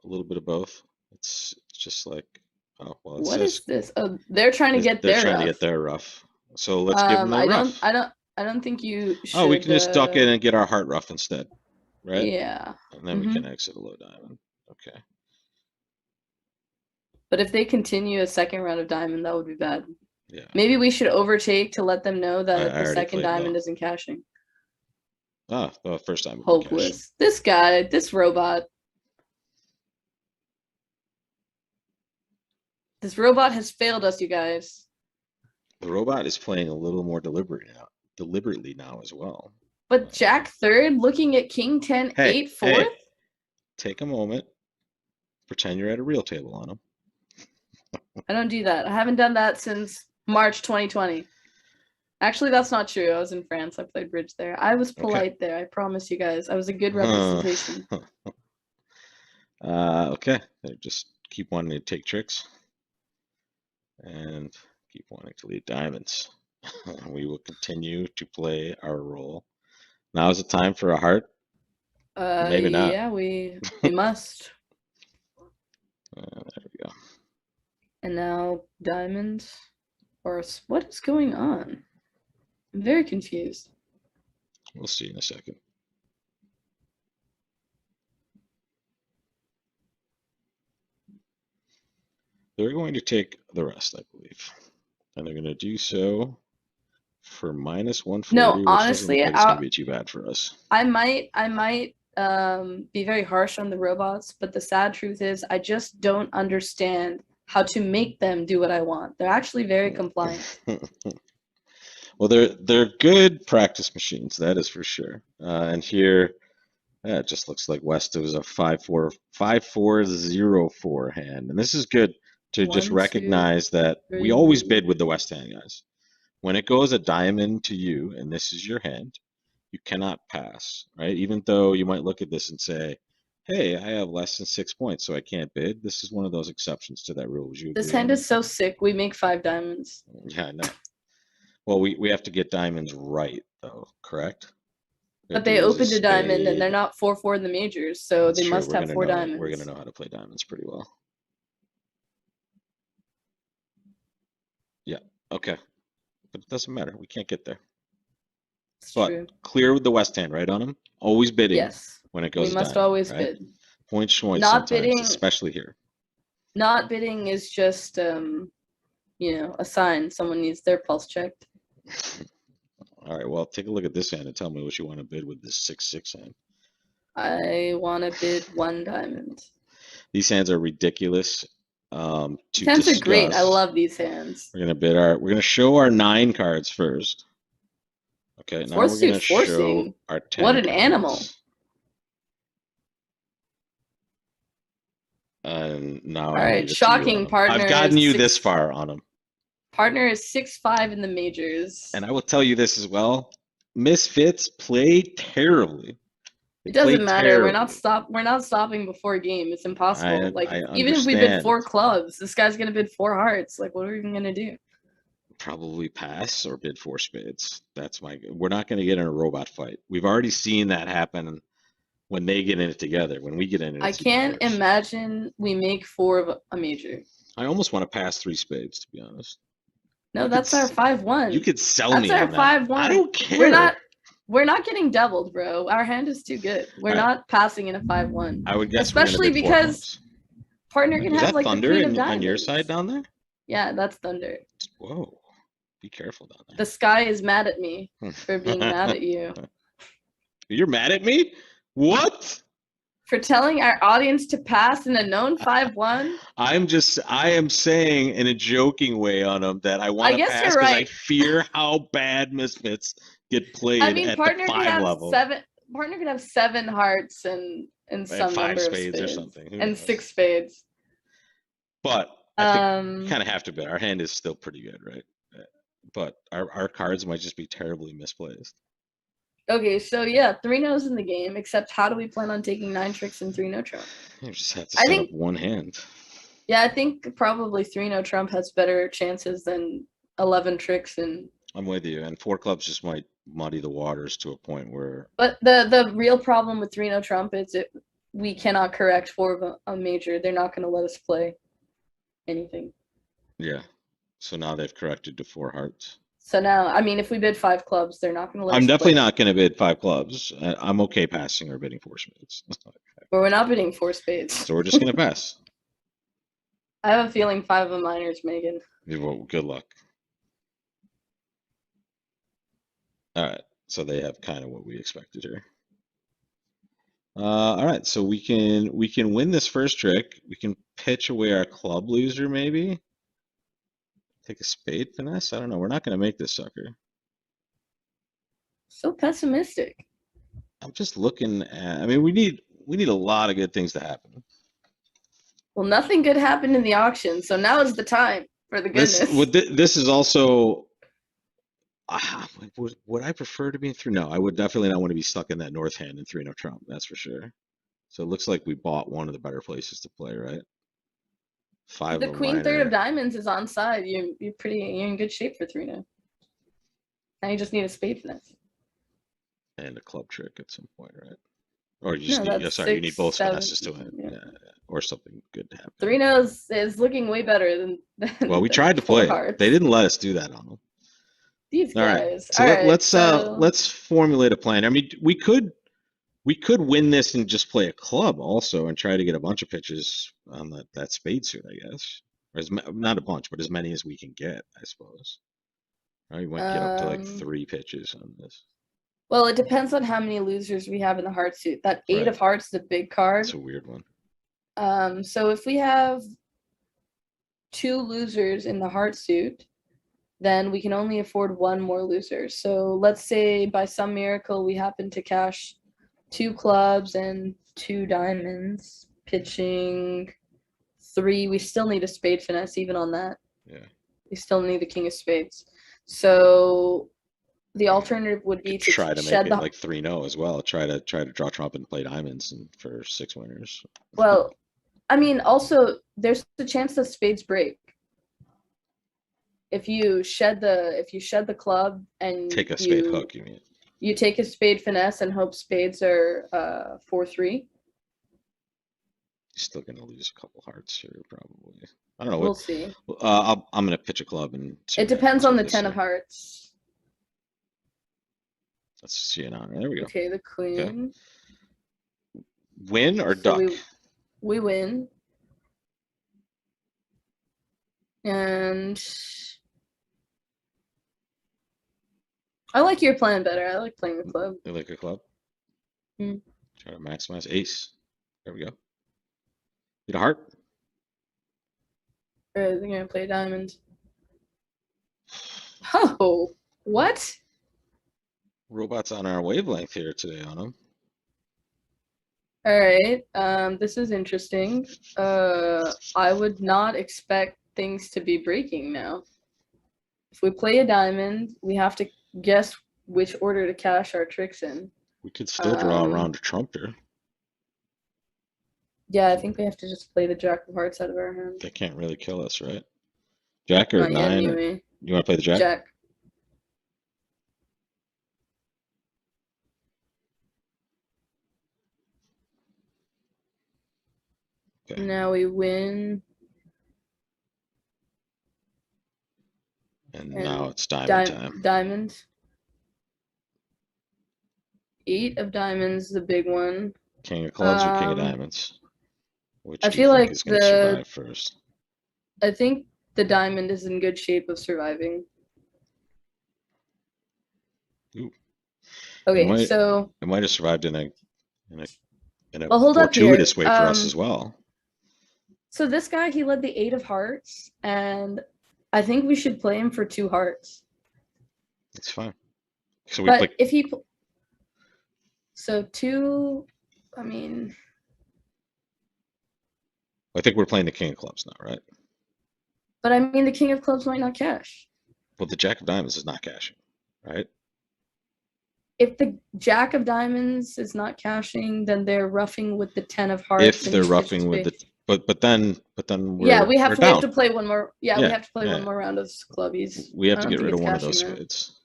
a little bit of both. It's just like, oh well, it What says is this? Oh, they're trying to get they're their trying to rough. get their rough. So let's give them their I don't, rough. I don't, I don't think you Oh, we can should. just duck in and get our heart rough instead, right? Yeah. And then we Mm-hmm. can exit a low diamond. Okay. But if they continue a second round of diamond, that would be bad. Yeah. Maybe we should overtake to let them know that I the already second played low. diamond isn't cashing. Ah, well, first time we can cash. Hopeless. This guy, this robot. This robot has failed us, you guys. The robot is playing a little more deliberately now as well. But Jack third looking at King 10, Hey, 8 fourth? hey, take a moment, pretend you're at a real table on them. I don't do that. I haven't done that since March 2020. Actually, that's not true. I was in France. I played bridge there. I was Okay. polite there. I promise you guys. I was a good representation. Okay, they just keep wanting to take tricks and keep wanting to lead diamonds. We will continue to play our role. Now is the time for a heart, or maybe not. Yeah, we must. There we go. And now diamonds, or what is going on? I'm very confused. We'll see in a second. They're going to take the rest, I believe. And they're going to do so for minus 140, No, which doesn't look honestly, like it's going to be too bad for us. I might be very harsh on the robots, but the sad truth is I just don't understand how to make them do what I want. They're actually very compliant. Well, they're good practice machines, that is for sure. And here, yeah, it just looks like West was a 5-4 hand, and this is good to just 1, 2, recognize that we always 3. bid with the West hand, guys. When it goes a diamond to you, and this is your hand, you cannot pass, right? Even though you might look at this and say, "Hey, I have less than 6 points, so I can't bid." This is one of those exceptions to that rule. Would you This agree, hand Anam? is so sick. We make 5 diamonds. Yeah, I know. Well, we have to get diamonds right, though, correct? We have But to they use a opened a diamond and they're spade. not 4-4 in the majors, so That's they true. must We're have gonna 4 know. We're gonna diamonds. know how to play diamonds pretty well. Yeah. Okay. But it doesn't matter. We can't get there. It's But true. clear with the West hand, right on him. Always bidding Yes. when it We goes must diamond, always right? bid. Point choice Not sometimes, bidding especially here. not bidding is just a sign someone needs their pulse checked. All right. Well, take a look at this hand and tell me what you want to bid with this 6-6 hand. I want to bid 1 diamond. These hands are ridiculous to These hands are great. I discuss. love these hands. We're gonna show our 9 cards first. Okay, now Fourth we're gonna suit show forcing. our What 10 an animal. cards. And now All I right, leave it to you on shocking them. I've partner gotten is you this 6 far on them. partner is 6'5" in the majors. And I will tell you this as well. Misfits play terribly. They It play doesn't matter. terribly. We're not stopping before game. It's impossible. Like I even if we bid understand. 4 clubs, this guy's gonna bid 4 hearts. Like what are we even gonna do? Probably pass or bid 4 spades. We're not going to get in a robot fight. We've already seen that happen when they get in it together. When we get in it, I it's even can't worse. imagine we make 4 of a major. I almost want to pass 3 spades, to be honest. No, that's our 5-1. You could sell That's me our on that. 5-1. I don't We're care. not getting deviled, bro. Our hand is too good. We're All right. not passing in a 5-1. I would guess we're going to Especially bid 4 because clubs. partner can Is have that like the thunder queen of on your side diamonds. down there? Yeah, that's thunder. Whoa. Be careful down there. The sky is mad at me for being mad at you. You're mad at me? What? For telling our audience to pass in a known 5-1? I am saying in a joking way on them that I want I to guess pass you're because I right. fear how bad Misfits get played I mean, at the partner could 5 have level. 7. Partner could have 7 hearts and some 5 number of spades or spades something. Who and knows? 6 spades. But I think you kind of have to bid. Our hand is still pretty good, right? But our cards might just be terribly misplaced. Okay, so yeah, 3 no's in the game, except how do we plan on taking 9 tricks and 3 no trump? You just have to I set up think, one hand. yeah, I think probably 3 no trump has better chances than 11 tricks and. I'm with you. And 4 clubs just might muddy the waters to a point where. But the real problem with 3 no trump is we cannot correct 4 of a major. They're not going to let us play anything. Yeah. So now they've corrected to 4 hearts. So now, I mean, if we bid 5 clubs, they're not going to let us I'm definitely play. not going to bid 5 clubs. I'm okay passing or bidding 4 spades. But we're not bidding 4 spades. So we're just going to pass. I have a feeling 5 of a minors, Megan. Well, good luck. All right. So they have kind of what we expected here. All right. So we can win this first trick. We can pitch away our club loser, maybe. Take a spade finesse. I don't know. We're not going to make this sucker. So pessimistic. I'm just looking at. I mean, we need a lot of good things to happen. Well, nothing good happened in the auction, so now is the time for the goodness. This is also. Would I prefer to be in 3? No, I would definitely not want to be stuck in that north hand in 3 no trump. That's for sure. So it looks like we bought one of the better places to play, right? 5 The of a queen minor. third of diamonds is on side. You're in good shape for 3 now. Now you just need a spade finesse. And a club trick at some point, right? Or you just No, need. that's Sorry, you 6, need both 7, finesses to win. yeah. Or something good to happen. 3 no's is looking way better than. Well, we tried to play it. They didn't let us do that on them. These All right. guys. So All right, let's formulate a plan. I mean, we could win this and just play a club also and try to get a bunch of pitches on that spade suit, I guess. Or not a bunch, but as many as we can get, I suppose. Right? We might get up to like 3 pitches on this. Well, it depends on how many losers we have in the heart suit. That 8 of hearts is a big card. It's a weird one. So if we have 2 losers in the heart suit, then we can only afford one more loser. So let's say by some miracle we happen to cash two clubs and two diamonds, pitching three. We still need a spade finesse even on that. Yeah. We still need the king of spades. So the alternative would be to Try to make shed it the like 3-0 as well. Try to draw trump and play diamonds and for 6 winners. well. I mean, also there's the chance that spades break. If you shed the club and Take a spade hook, you mean? you take a spade finesse and hope spades are 4-3. You're still gonna lose a couple hearts here, probably. I don't know We'll what. see. I'm gonna pitch a club and see It what depends happens on with the this 10 of here. hearts. Let's see it on. There we go. Okay, the Okay. queen. Win or So duck? we win. And I like your plan better. I like playing the club. You like a club? Hmm. Try to maximize ace. There we go. Need a heart? Or they're gonna play diamond. Oh, what? Robots on our wavelength here today on them. All right. This is interesting. I would not expect things to be breaking now. If we play a diamond, we have to guess which order to cash our tricks in. We could still draw around a trump here. Yeah, I think we have to just play the jack of hearts out of our hand. They can't really kill us, right? Jack or Not yet, nine? anyway. You want to play the jack? Jack. Okay. Now we win. And now it's diamond time. Diamond. 8 of diamonds, the big one. King of clubs or king of diamonds? Which I do you feel think like is going to survive first? I think the diamond is in good shape of surviving. Ooh. Okay, so it might have survived in a well, hold up here. fortuitous way for us as well. So this guy, he led the 8 of hearts, and I think we should play him for 2 hearts. It's fine. So but if he, so 2, I mean, I think we're playing the king of clubs now, right? But I mean, the king of clubs might not cash. Well, the jack of diamonds is not cashing, right? If the jack of diamonds is not cashing, then they're roughing with the 10 of hearts. If they're roughing with the, but then we have to play one more. Yeah, we have to play one more round of clubbies. We have to get rid of one of those spades.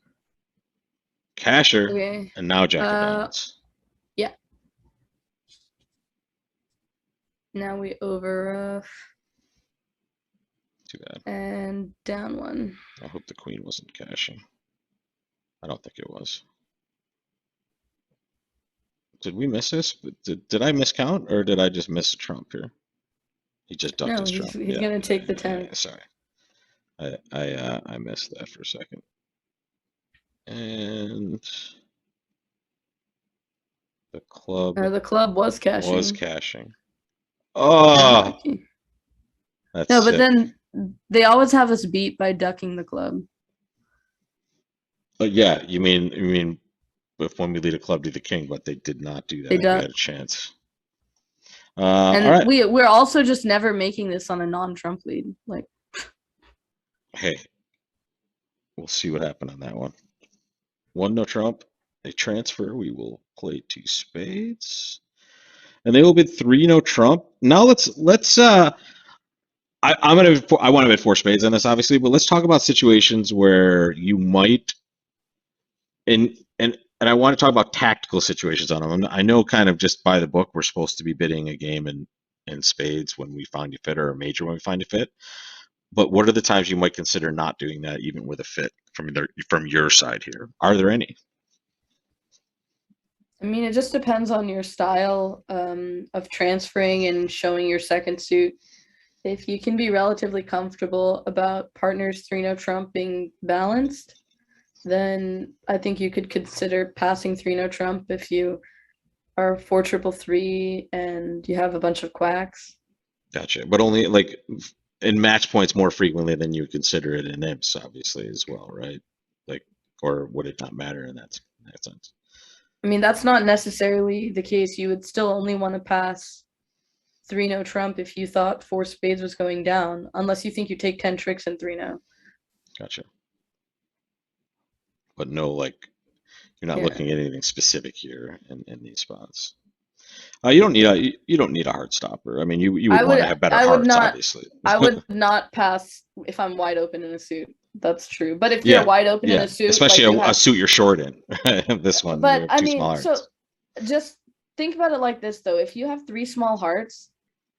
Casher, okay. And now jack of diamonds. Yeah. Now we over. Too bad. And down 1. I hope the queen wasn't cashing. I don't think it was. Did we miss this? Did I miscount or did I just miss a trump here? He just ducked his trump. He's gonna take the 10. Yeah, sorry, I missed that for a second. And the club. The club was cashing. Oh, that's no, but sick. Then they always have us beat by ducking the club. Yeah, you mean if when we lead a club to the king, but they did not do that. We had a chance. And all right. we're also just never making this on a non-trump lead. Like, hey, we'll see what happened on that one. 1 no trump, a transfer. We will play 2 spades, and they will bid 3 no trump. Now let's I want to bid 4 spades on this, obviously, but let's talk about situations where you might and I want to talk about tactical situations on them. I know kind of just by the book, we're supposed to be bidding a game in spades when we find you fit, or a major when we find you fit. But what are the times you might consider not doing that, even with a fit from your side here? Are there any? I mean, it just depends on your style of transferring and showing your second suit. If you can be relatively comfortable about partners 3-no trump being balanced, then I think you could consider passing 3-no trump if you are 4-3-3 and you have a bunch of quacks. Gotcha. But only like in match points more frequently than you consider it in IMPs, obviously, as well, right? Like, or would it not matter in that sense? I mean, that's not necessarily the case. You would still only want to pass 3-no trump if you thought four spades was going down, unless you think you take 10 tricks in 3-no. Gotcha. But no, like, you're not Yeah. looking at anything specific here in these spots. You don't need a heart stopper. I mean, you would I want would to have better I would hearts, not obviously. I would not pass if I'm wide open in a suit. That's true. But if you're Yeah, wide open in yeah. a suit, Especially like you a have, suit you're short in. This one, you but have I two small mean, so hearts. just think about it like this though. If you have three small hearts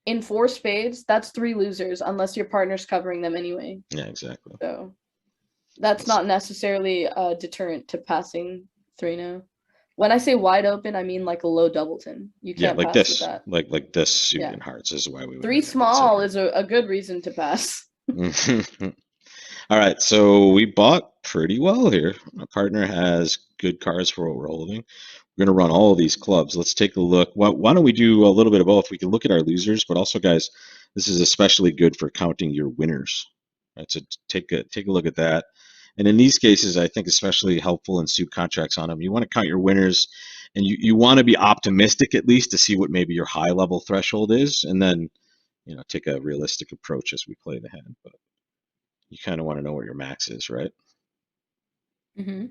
in four spades, that's three losers unless your partner's covering them anyway. Yeah, exactly. So that's That's, not necessarily a deterrent to passing 3-no. When I say wide open, I mean like a low doubleton. You yeah, can't pass with that. like this suit Yeah. in hearts is why we would Three even small consider is a good reason to pass. it. All right, so we bought pretty well here. My partner has good cards for what we're holding. We're going to run all of these clubs. Let's take a look. Why don't we do a little bit of both? We can look at our losers, but also, guys, this is especially good for counting your winners. Right, so take a look at that. And in these cases, I think especially helpful in suit contracts on them. You want to count your winners, and you want to be optimistic at least to see what maybe your high level threshold is, and then take a realistic approach as we play the hand. But you kind of want to know what your max is, right? Mm-hmm.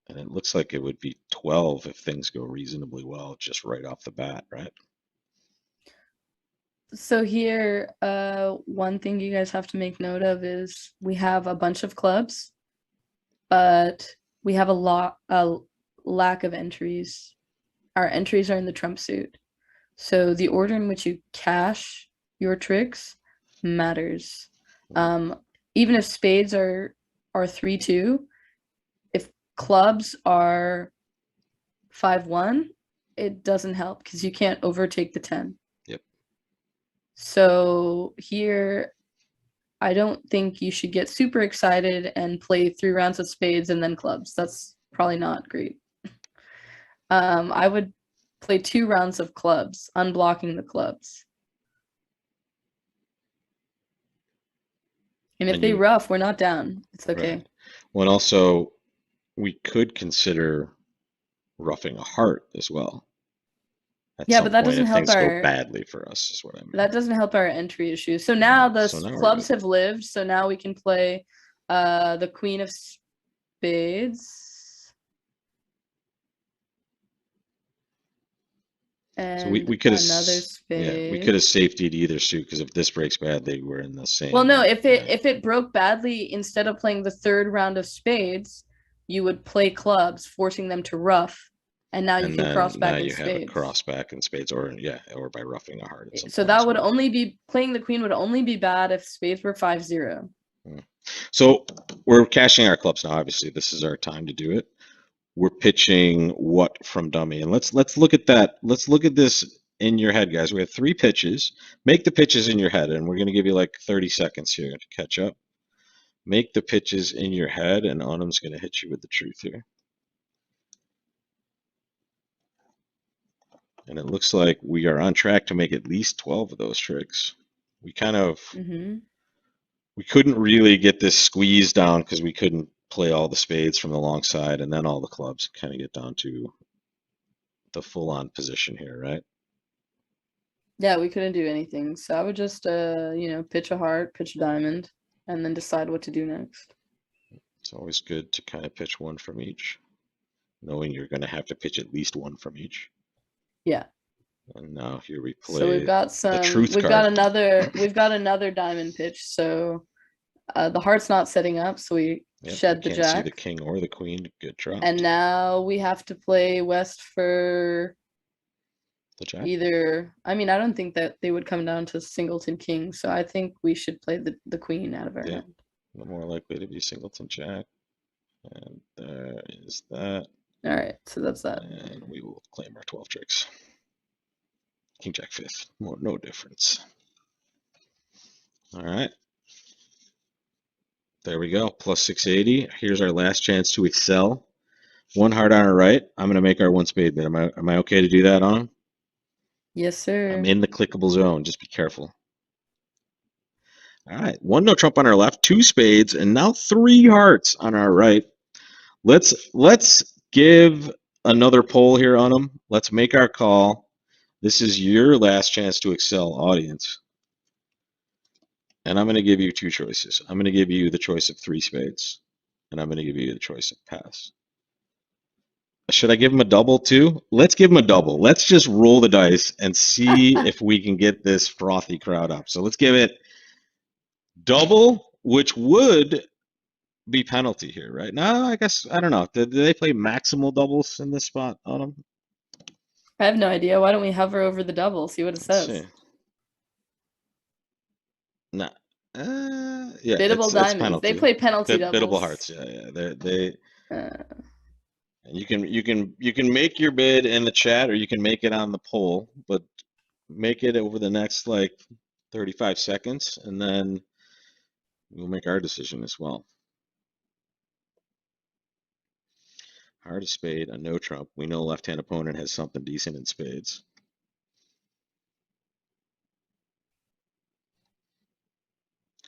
And it looks like it would be 12 if things go reasonably well, just right off the bat, right? So here, one thing you guys have to make note of is we have a bunch of clubs, but we have a lack of entries. Our entries are in the trump suit. So the order in which you cash your tricks matters. Um, Even if spades are 3-2, if clubs are 5-1, it doesn't help because you can't overtake the 10. Yep. So here, I don't think you should get super excited and play 3 rounds of spades and then clubs. That's probably not great. I would play 2 rounds of clubs, unblocking the clubs. And if And they you, rough, we're not down. It's okay. right. Well, and also, we could consider roughing a heart as well at Yeah, some but that point doesn't if help things go our badly for us, is what I mean. entry issue. So now the So now we're clubs good. have lived. So now we can play the queen of spades. So we, And we could have, another yeah, we could spade. have safetied either suit because if this breaks badly, we're in the same. Well, no, if Yeah. it broke badly, instead of playing the third round of spades, you would play clubs, forcing them to rough, and now you And can then cross now back in you have a spades. cross back in spades, or by roughing a heart at some So point that as would well. only be playing the queen would only be bad if spades were 5-0. So we're cashing our clubs now. Obviously, this is our time to do it. We're pitching what from dummy, and let's look at that. Let's look at this in your head, guys. We have 3 pitches. Make the pitches in your head, and we're going to give you like 30 seconds here to catch up. Make the pitches in your head, and Anam's going to hit you with the truth here. And it looks like we are on track to make at least 12 of those tricks. We kind of we couldn't really get this squeeze down because we couldn't play all the spades from the long side and then all the clubs, kind of get down to the full-on position here, right? Yeah, we couldn't do anything. So I would just pitch a heart, pitch a diamond, and then decide what to do next. It's always good to kind of pitch one from each, knowing you're going to have to pitch at least one from each. Yeah. And now here we So we've play got the truth we've card. got another diamond pitch. So the heart's not setting up, so we Yep, shed we the can't see the jack. king or the queen. Good drop. And now we have to play west for The jack. either. I mean, I don't think that they would come down to singleton king, so I think we should play the queen out of our hand. The more likely to be singleton jack. And there is that. All right, so that's that. And we will claim our 12 tricks. King jack fifth. No difference. All right. There we go. Plus 680. Here's our last chance to excel. One heart on our right. I'm going to make our one spade bet. Am I okay to do that on him? Yes, sir. I'm in the clickable zone. Just be careful. All right, one no trump on our left, two spades, and now three hearts on our right. Let's give another poll here on them. Let's make our call. This is your last chance to excel, audience. And I'm going to give you two choices. I'm going to give you the choice of three spades, and I'm going to give you the choice of pass. Should I give him a double too? Let's give him a double. Let's just roll the dice and see if we can get this frothy crowd up. So let's give it double, which would be penalty here, right? No, I guess I don't know. Did they play maximal doubles in this spot on them? I have no idea. Why don't we hover over the double, see what it Let's see. says? No. Yeah, Biddable it's diamonds. They penalty. play penalty Biddable doubles. hearts. Yeah. They Uh, you can make your bid in the chat or you can make it on the poll, but make it over the next like 35 seconds and then we'll make our decision as well. Heart of spade, a no trump. We know left-hand opponent has something decent in spades.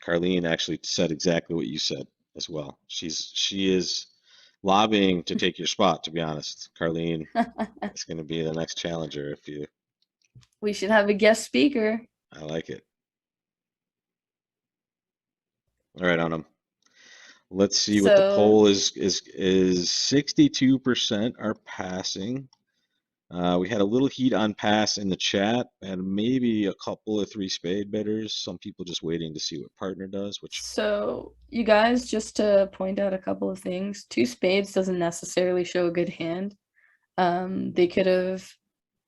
Carlene actually said exactly what you said as well. She is lobbying to take your spot, to be honest. Carlene is going to be the next challenger if you. we should have a guest speaker. I like it. All right, Anam. Let's see what the poll is 62% are passing. We had a little heat on pass in the chat and maybe a couple of three spade bidders. Some people just waiting to see what partner does, which So, you guys, just to point out a couple of things, two spades doesn't necessarily show a good hand. They could have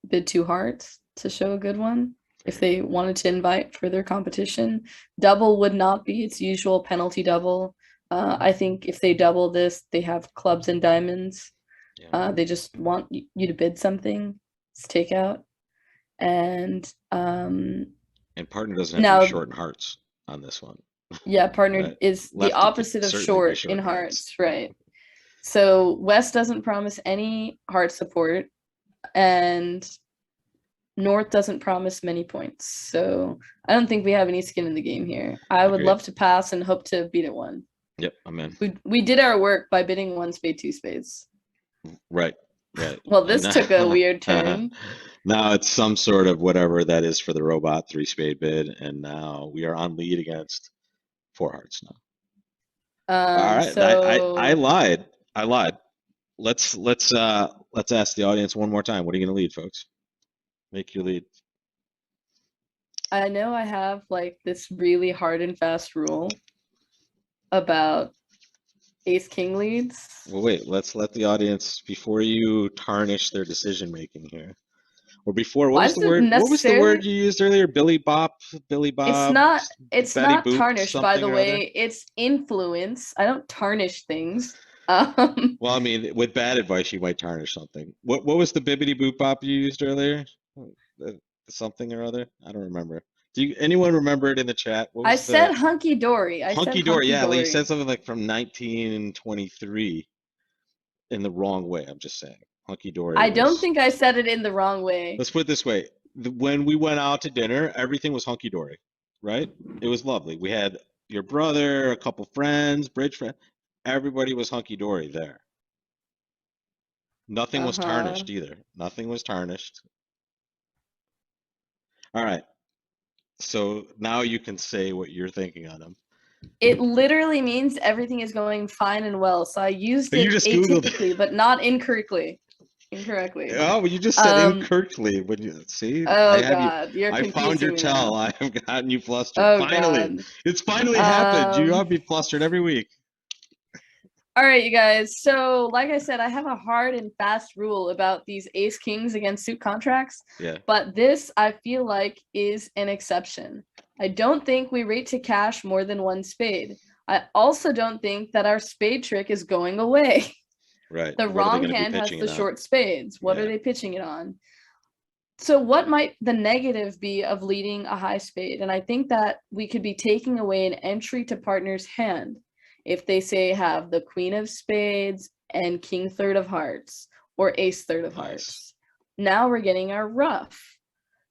bid two hearts to show a good one if they wanted to invite further competition. Double would not be its usual penalty double. I think if they double this, they have clubs and diamonds. yeah. They just want you to bid something. It's takeout. And And partner doesn't have to be now, short in hearts on this one, yeah, partner right? is the Lefty could opposite of certainly be short short in in hearts. hearts, right? So West doesn't promise any heart support, and North doesn't promise many points. So I don't think we have any skin in the game here. I would Agreed. love to pass and hope to beat it one. Yep, I'm in. We did our work by bidding one spade, two spades. Right. Well, this took a weird turn. Now it's some sort of whatever that is for the robot three spade bid, and now we are on lead against four hearts now. All right, I lied. I lied. Let's ask the audience one more time. What are you gonna lead, folks? Make your lead. I know I have like this really hard and fast rule about ace king leads. Well, wait. Let's let the audience before you tarnish their decision making here. Or before, what Why was the does it word? What was the necessarily? word you used earlier? Billy Bop, Billy Bob, It's Betty not Boop, tarnished, by something the or other. way. It's influence. I don't tarnish things. Well, I mean, with bad advice, you might tarnish something. What was the bibbity boop bop you used earlier? Something or other? I don't remember. Anyone remember it in the chat? What I was the said hunky dory. I said hunky dory? hunky Yeah, you dory. said something like from 1923 in the wrong way. I'm just saying. Hunky dory I don't was. think I said it in the wrong way. Let's put it this way. When we went out to dinner, everything was hunky dory, right? It was lovely. We had your brother, a couple friends, bridge friend. Everybody was hunky dory there. Nothing was Uh-huh. tarnished either. Nothing was tarnished. All right. So now you can say what you're thinking on them. It literally means everything is going fine and well. So I used You it just Googled atypically, but not incorrectly. Incorrectly. Oh, well, you just said incorrectly. When you see, I Oh have you. God, you're I found your confusing me tell. now. I have gotten you flustered. Oh Finally, God. it's finally happened. You ought to be flustered every week. All right, you guys. So, like I said, I have a hard and fast rule about these ace kings against suit contracts. Yeah. But this, I feel like, is an exception. I don't think we rate to cash more than one spade. I also don't think that our spade trick is going away. Right. The What are they wrong going to be hand has pitching the it on? short spades. What are they pitching it on? So what might the negative be of leading a high spade? And I think that we could be taking away an entry to partner's hand if they say have the queen of spades and king third of hearts or ace third of hearts. Now we're getting our ruff.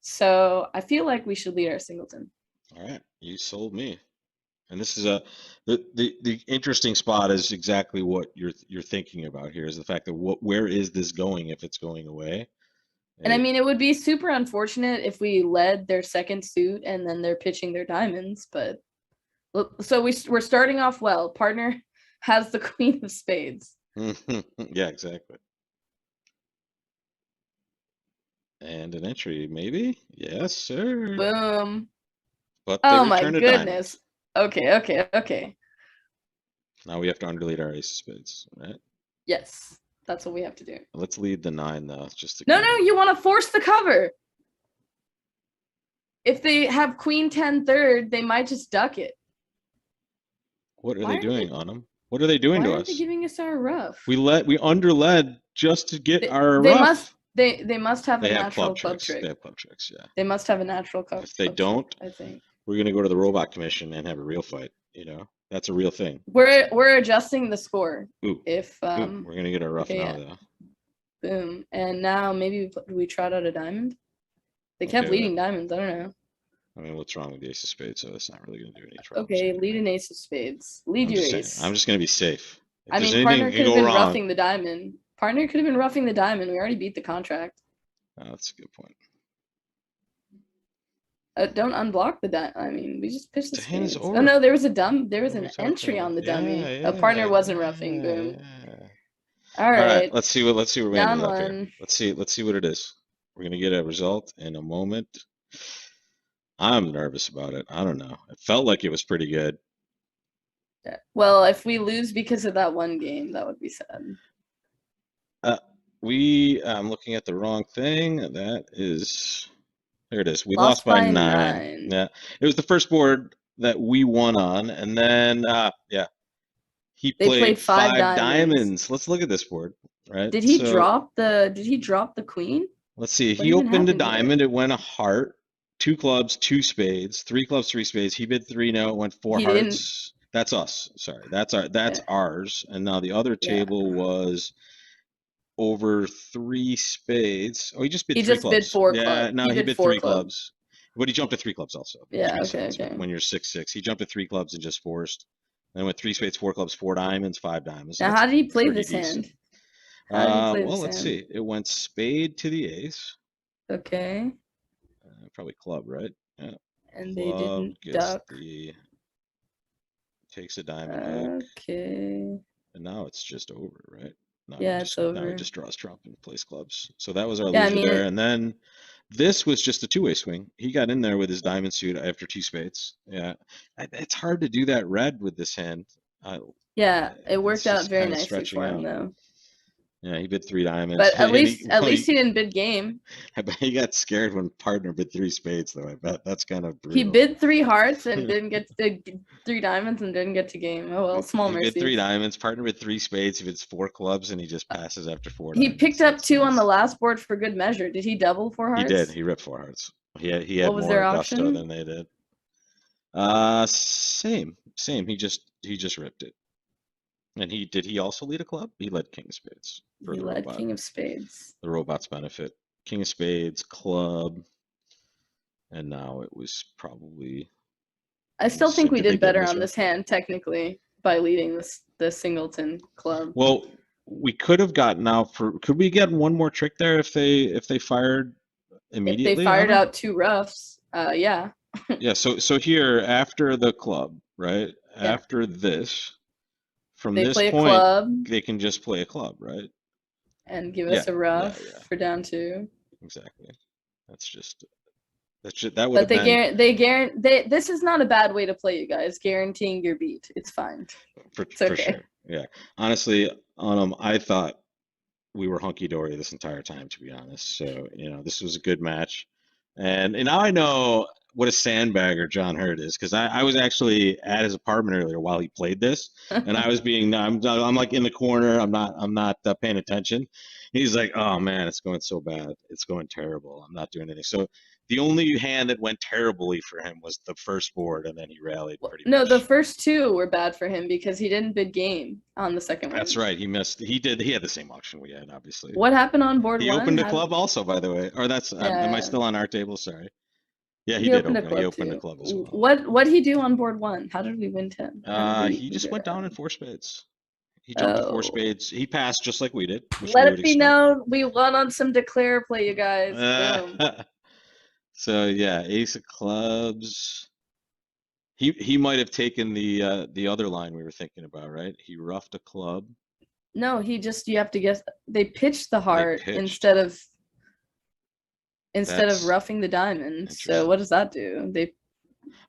So I feel like we should lead our singleton. All right. You sold me. And this is the interesting spot is exactly what you're thinking about here is the fact that where is this going if it's going away? And I It, mean, it would be super unfortunate if we led their second suit and then they're pitching their diamonds. But so we're starting off well. Partner has the queen of spades. yeah, exactly. And an entry, maybe? Yes, sir. Boom. But they Oh my return a diamond. goodness. Okay. Now we have to underlead our ace of spades, right? Yes, that's what we have to do. Let's lead the 9 though, just to No, kind no, of. you want to force the cover. If they have queen 10 third, they might just duck it. What are Why they are doing they on them? What are they doing why to aren't they us? giving us our rough? We underled just to get They, our they must rough. they must have a They have natural club club tricks. They trick. have club tricks, yeah. They must have a natural club If they trick, don't, I think. we're gonna go to the robot commission and have a real fight. That's a real thing. We're adjusting the score. Ooh, If we're gonna get our rough okay, now yeah. though. Boom. And now maybe we trot out a diamond. They kept Okay, leading diamonds. I don't know. I mean, what's wrong with the ace of spades? So that's not really gonna do any troubles Okay, here. lead an ace of spades. Lead I'm your just saying. I'm ace. just gonna be safe. If I there's mean, anything partner that can could have go been wrong, roughing the diamond. Partner could have been roughing the diamond. We already beat the contract. oh, that's a good point. Don't unblock the dummy. I mean, we just pitched the The hand is spades. Oh over. no, there was What are an we talking entry about? on the Yeah, dummy. A partner yeah, wasn't roughing. yeah, Boom. yeah. All All right, right, let's see what we ended down up here. one. Let's see what it is. We're gonna get a result in a moment. I'm nervous about it. I don't know. It felt like it was pretty good. Well, if we lose because of that one game, that would be sad. Uh, I'm looking at the wrong thing. That is, there it is. We lost Lost by by 9. 9. Yeah, it was the first board that we won on, and then yeah, he They played played 5 5 diamonds. diamonds. Let's look at this board, right? Did he So drop the? Did he drop the queen? let's see. What He even opened a happened here? diamond. It went a heart, 2 clubs, 2 spades, 3 clubs, 3 spades. He bid 3. No, it went 4 He didn't. hearts. That's us. Sorry, that's Yeah, ours. And now the other yeah. table was over 3 spades. Oh, he just bid He 3 just bid clubs. 4 club. Yeah, no, He he bid bid 4 3 club. clubs. But he jumped to 3 clubs also, which Yeah. makes Okay. sense Okay. when you're 6-6. He jumped to 3 clubs and just forced. Then went 3 spades, 4 clubs, 4 diamonds, 5 diamonds. Now, That's how did he play pretty this decent. hand? How did he play Well, this let's hand? see. It went spade to the ace. Okay. Probably club, right? Yeah. And they Club didn't gets duck. takes a diamond hook, Okay. and now it's just over, right? Yeah, it's Now he over. just draws trump and plays clubs. So that was our Yeah, I loser mean, there. And then this was just a 2-way swing. He got in there with his diamond suit after 2 spades. Yeah, it's hard to do that red with this hand. yeah, it worked It's out just very kind of nicely stretching for him out. though. Yeah, he bid 3 diamonds, But and at least he didn't bid game. I bet he got scared when partner bid 3 spades, though. I bet that's kind of He brutal. bid 3 hearts and didn't get to 3 diamonds and didn't get to game. Oh well, small He bid 3 mercies. diamonds, partner with 3 spades. He bids 4 clubs, and he just passes after 4 He diamonds. picked up That's 2 on the nice. last board for good measure. Did he double 4 He did. hearts? He ripped 4 hearts. He What had was their more gusto option? than they did. Same. He just ripped it. And he also lead a club? He led king of spades for He the led robot. king of spades. The robot's benefit. King of spades, club, and now it was probably I still think we did they did give him better his on rough? this hand technically by leading the singleton club. Well, we could have gotten out for. Could we get one more trick there if they fired If they immediately on fired him? out 2 roughs, yeah. Yeah. So here after the club, right? Yeah. After this, If from they this play a point, club they can just play a club, right? and give Yeah. us a Yeah. rough Yeah. for down 2. Exactly. That's just that would But have been they guarantee this is not a bad way to play, you guys. Guaranteeing your beat. It's fine. It's for okay. sure. Yeah. Honestly, I thought we were hunky dory this entire time, to be honest. So, this was a good match. And now I know what a sandbagger John Hurd is because I was actually at his apartment earlier while he played this, and I was I'm like in the corner. I'm not paying attention. He's like, oh man, it's going so bad. It's going terrible. I'm not doing anything. So the only hand that went terribly for him was the first board, and then he rallied pretty No, the much. first 2 were bad for him because he didn't bid game on the second one. That's right. He missed. He did. He had the same auction we had, obviously. What happened on board He 1? opened a club also, by the way. Or am I Yeah. still on our table? Sorry. Yeah, he He did opened a open. He club opened a too. club as well. What he do on board one? How did we win 10? How did He we just get went down in ahead? four spades. He jumped to four Oh. spades. He passed just like we did, which we Let would it be expect. known we won on some declare play, you guys. Boom. Uh, so yeah, ace of clubs. He might have taken the other line we were thinking about, right? He roughed a club. No, he just you have to guess they pitched the They heart pitched. instead of That's roughing the diamond. So interesting. what does that do? They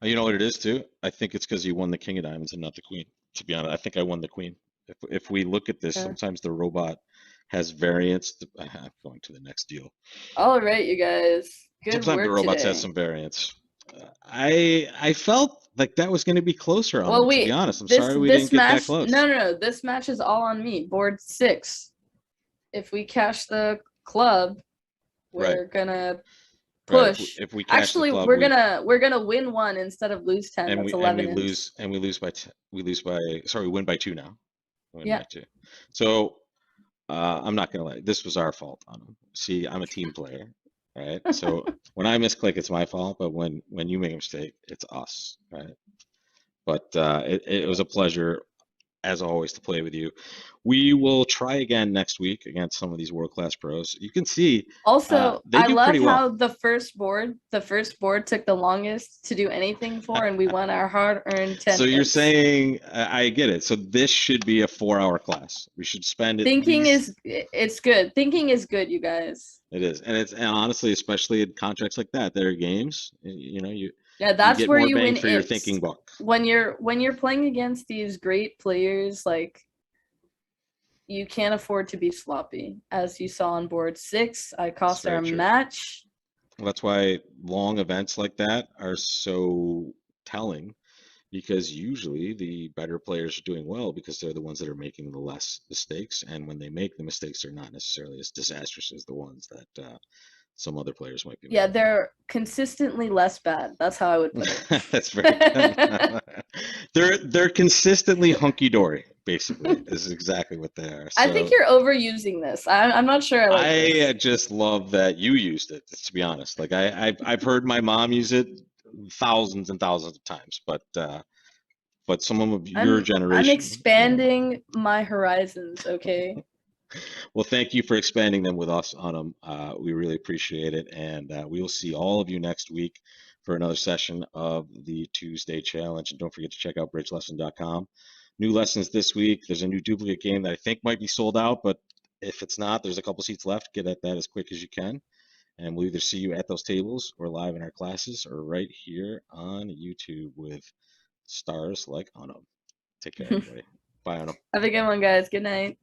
You know what it is too? I think it's because you won the king of diamonds and not the queen. To be honest, I think I won the queen. If we look at this, uh, sometimes the robot has variance. Going to the next deal. all right, you guys. Good Sometimes the work robots has today. some variance. I felt like that was going to be closer on Well, them. To be honest, I'm sorry we this didn't get that match. close. No. This match is all on me. Board 6. If we cash the club, Right, we're gonna right. push. If we cash the Actually, club, we're gonna win one instead of lose 10. and That's we 11 lose imps. and we lose by we lose by sorry we win by two now. We win Yeah. by two. So I'm not gonna lie. This was our fault on them. See, I'm a team player, right? So when I misclick, it's my fault. But when you make a mistake, it's us, right? But it was a pleasure as always to play with you. We will try again next week against some of these world class pros. You can see Also, they I do pretty love well. how the first board took the longest to do anything for, and we won our hard-earned So 10 you're imps. saying I get it. So this should be a 4 hour class. We should spend at Thinking least is it's good. Thinking is good, you guys. it is, and honestly, especially in contracts like that, that are games. You know, Yeah, you that's get where more you bang win for your imps. thinking buck. When you're playing against these great players, like you can't afford to be sloppy. As you saw on board 6, I It's cost our very true. match. That's why long events like that are so telling because usually the better players are doing well because they're the ones that are making the less mistakes. And when they make the mistakes, they're not necessarily as disastrous as the ones that some other players might be Yeah, making. they're consistently less bad. That's how I would put That's very good. it. They're consistently hunky dory, basically, is exactly what they are. I think So you're overusing this. I'm not sure I like I this. just love that you used it, to be honest. Like I've heard my mom use it thousands and thousands of times, but someone of your I'm generation, you know. expanding my horizons, okay? Well, thank you for expanding them with us on them. We really appreciate it, and we will see all of you next week for another session of the Tuesday Challenge. And don't forget to check out bridgelesson.com. New lessons this week. There's a new duplicate game that I think might be sold out, but if it's not, there's a couple seats left. Get at that as quick as you can. And we'll either see you at those tables or live in our classes or right here on YouTube with stars like Anam. Take care, everybody. Bye, Anam. Have a good one, guys. Good night.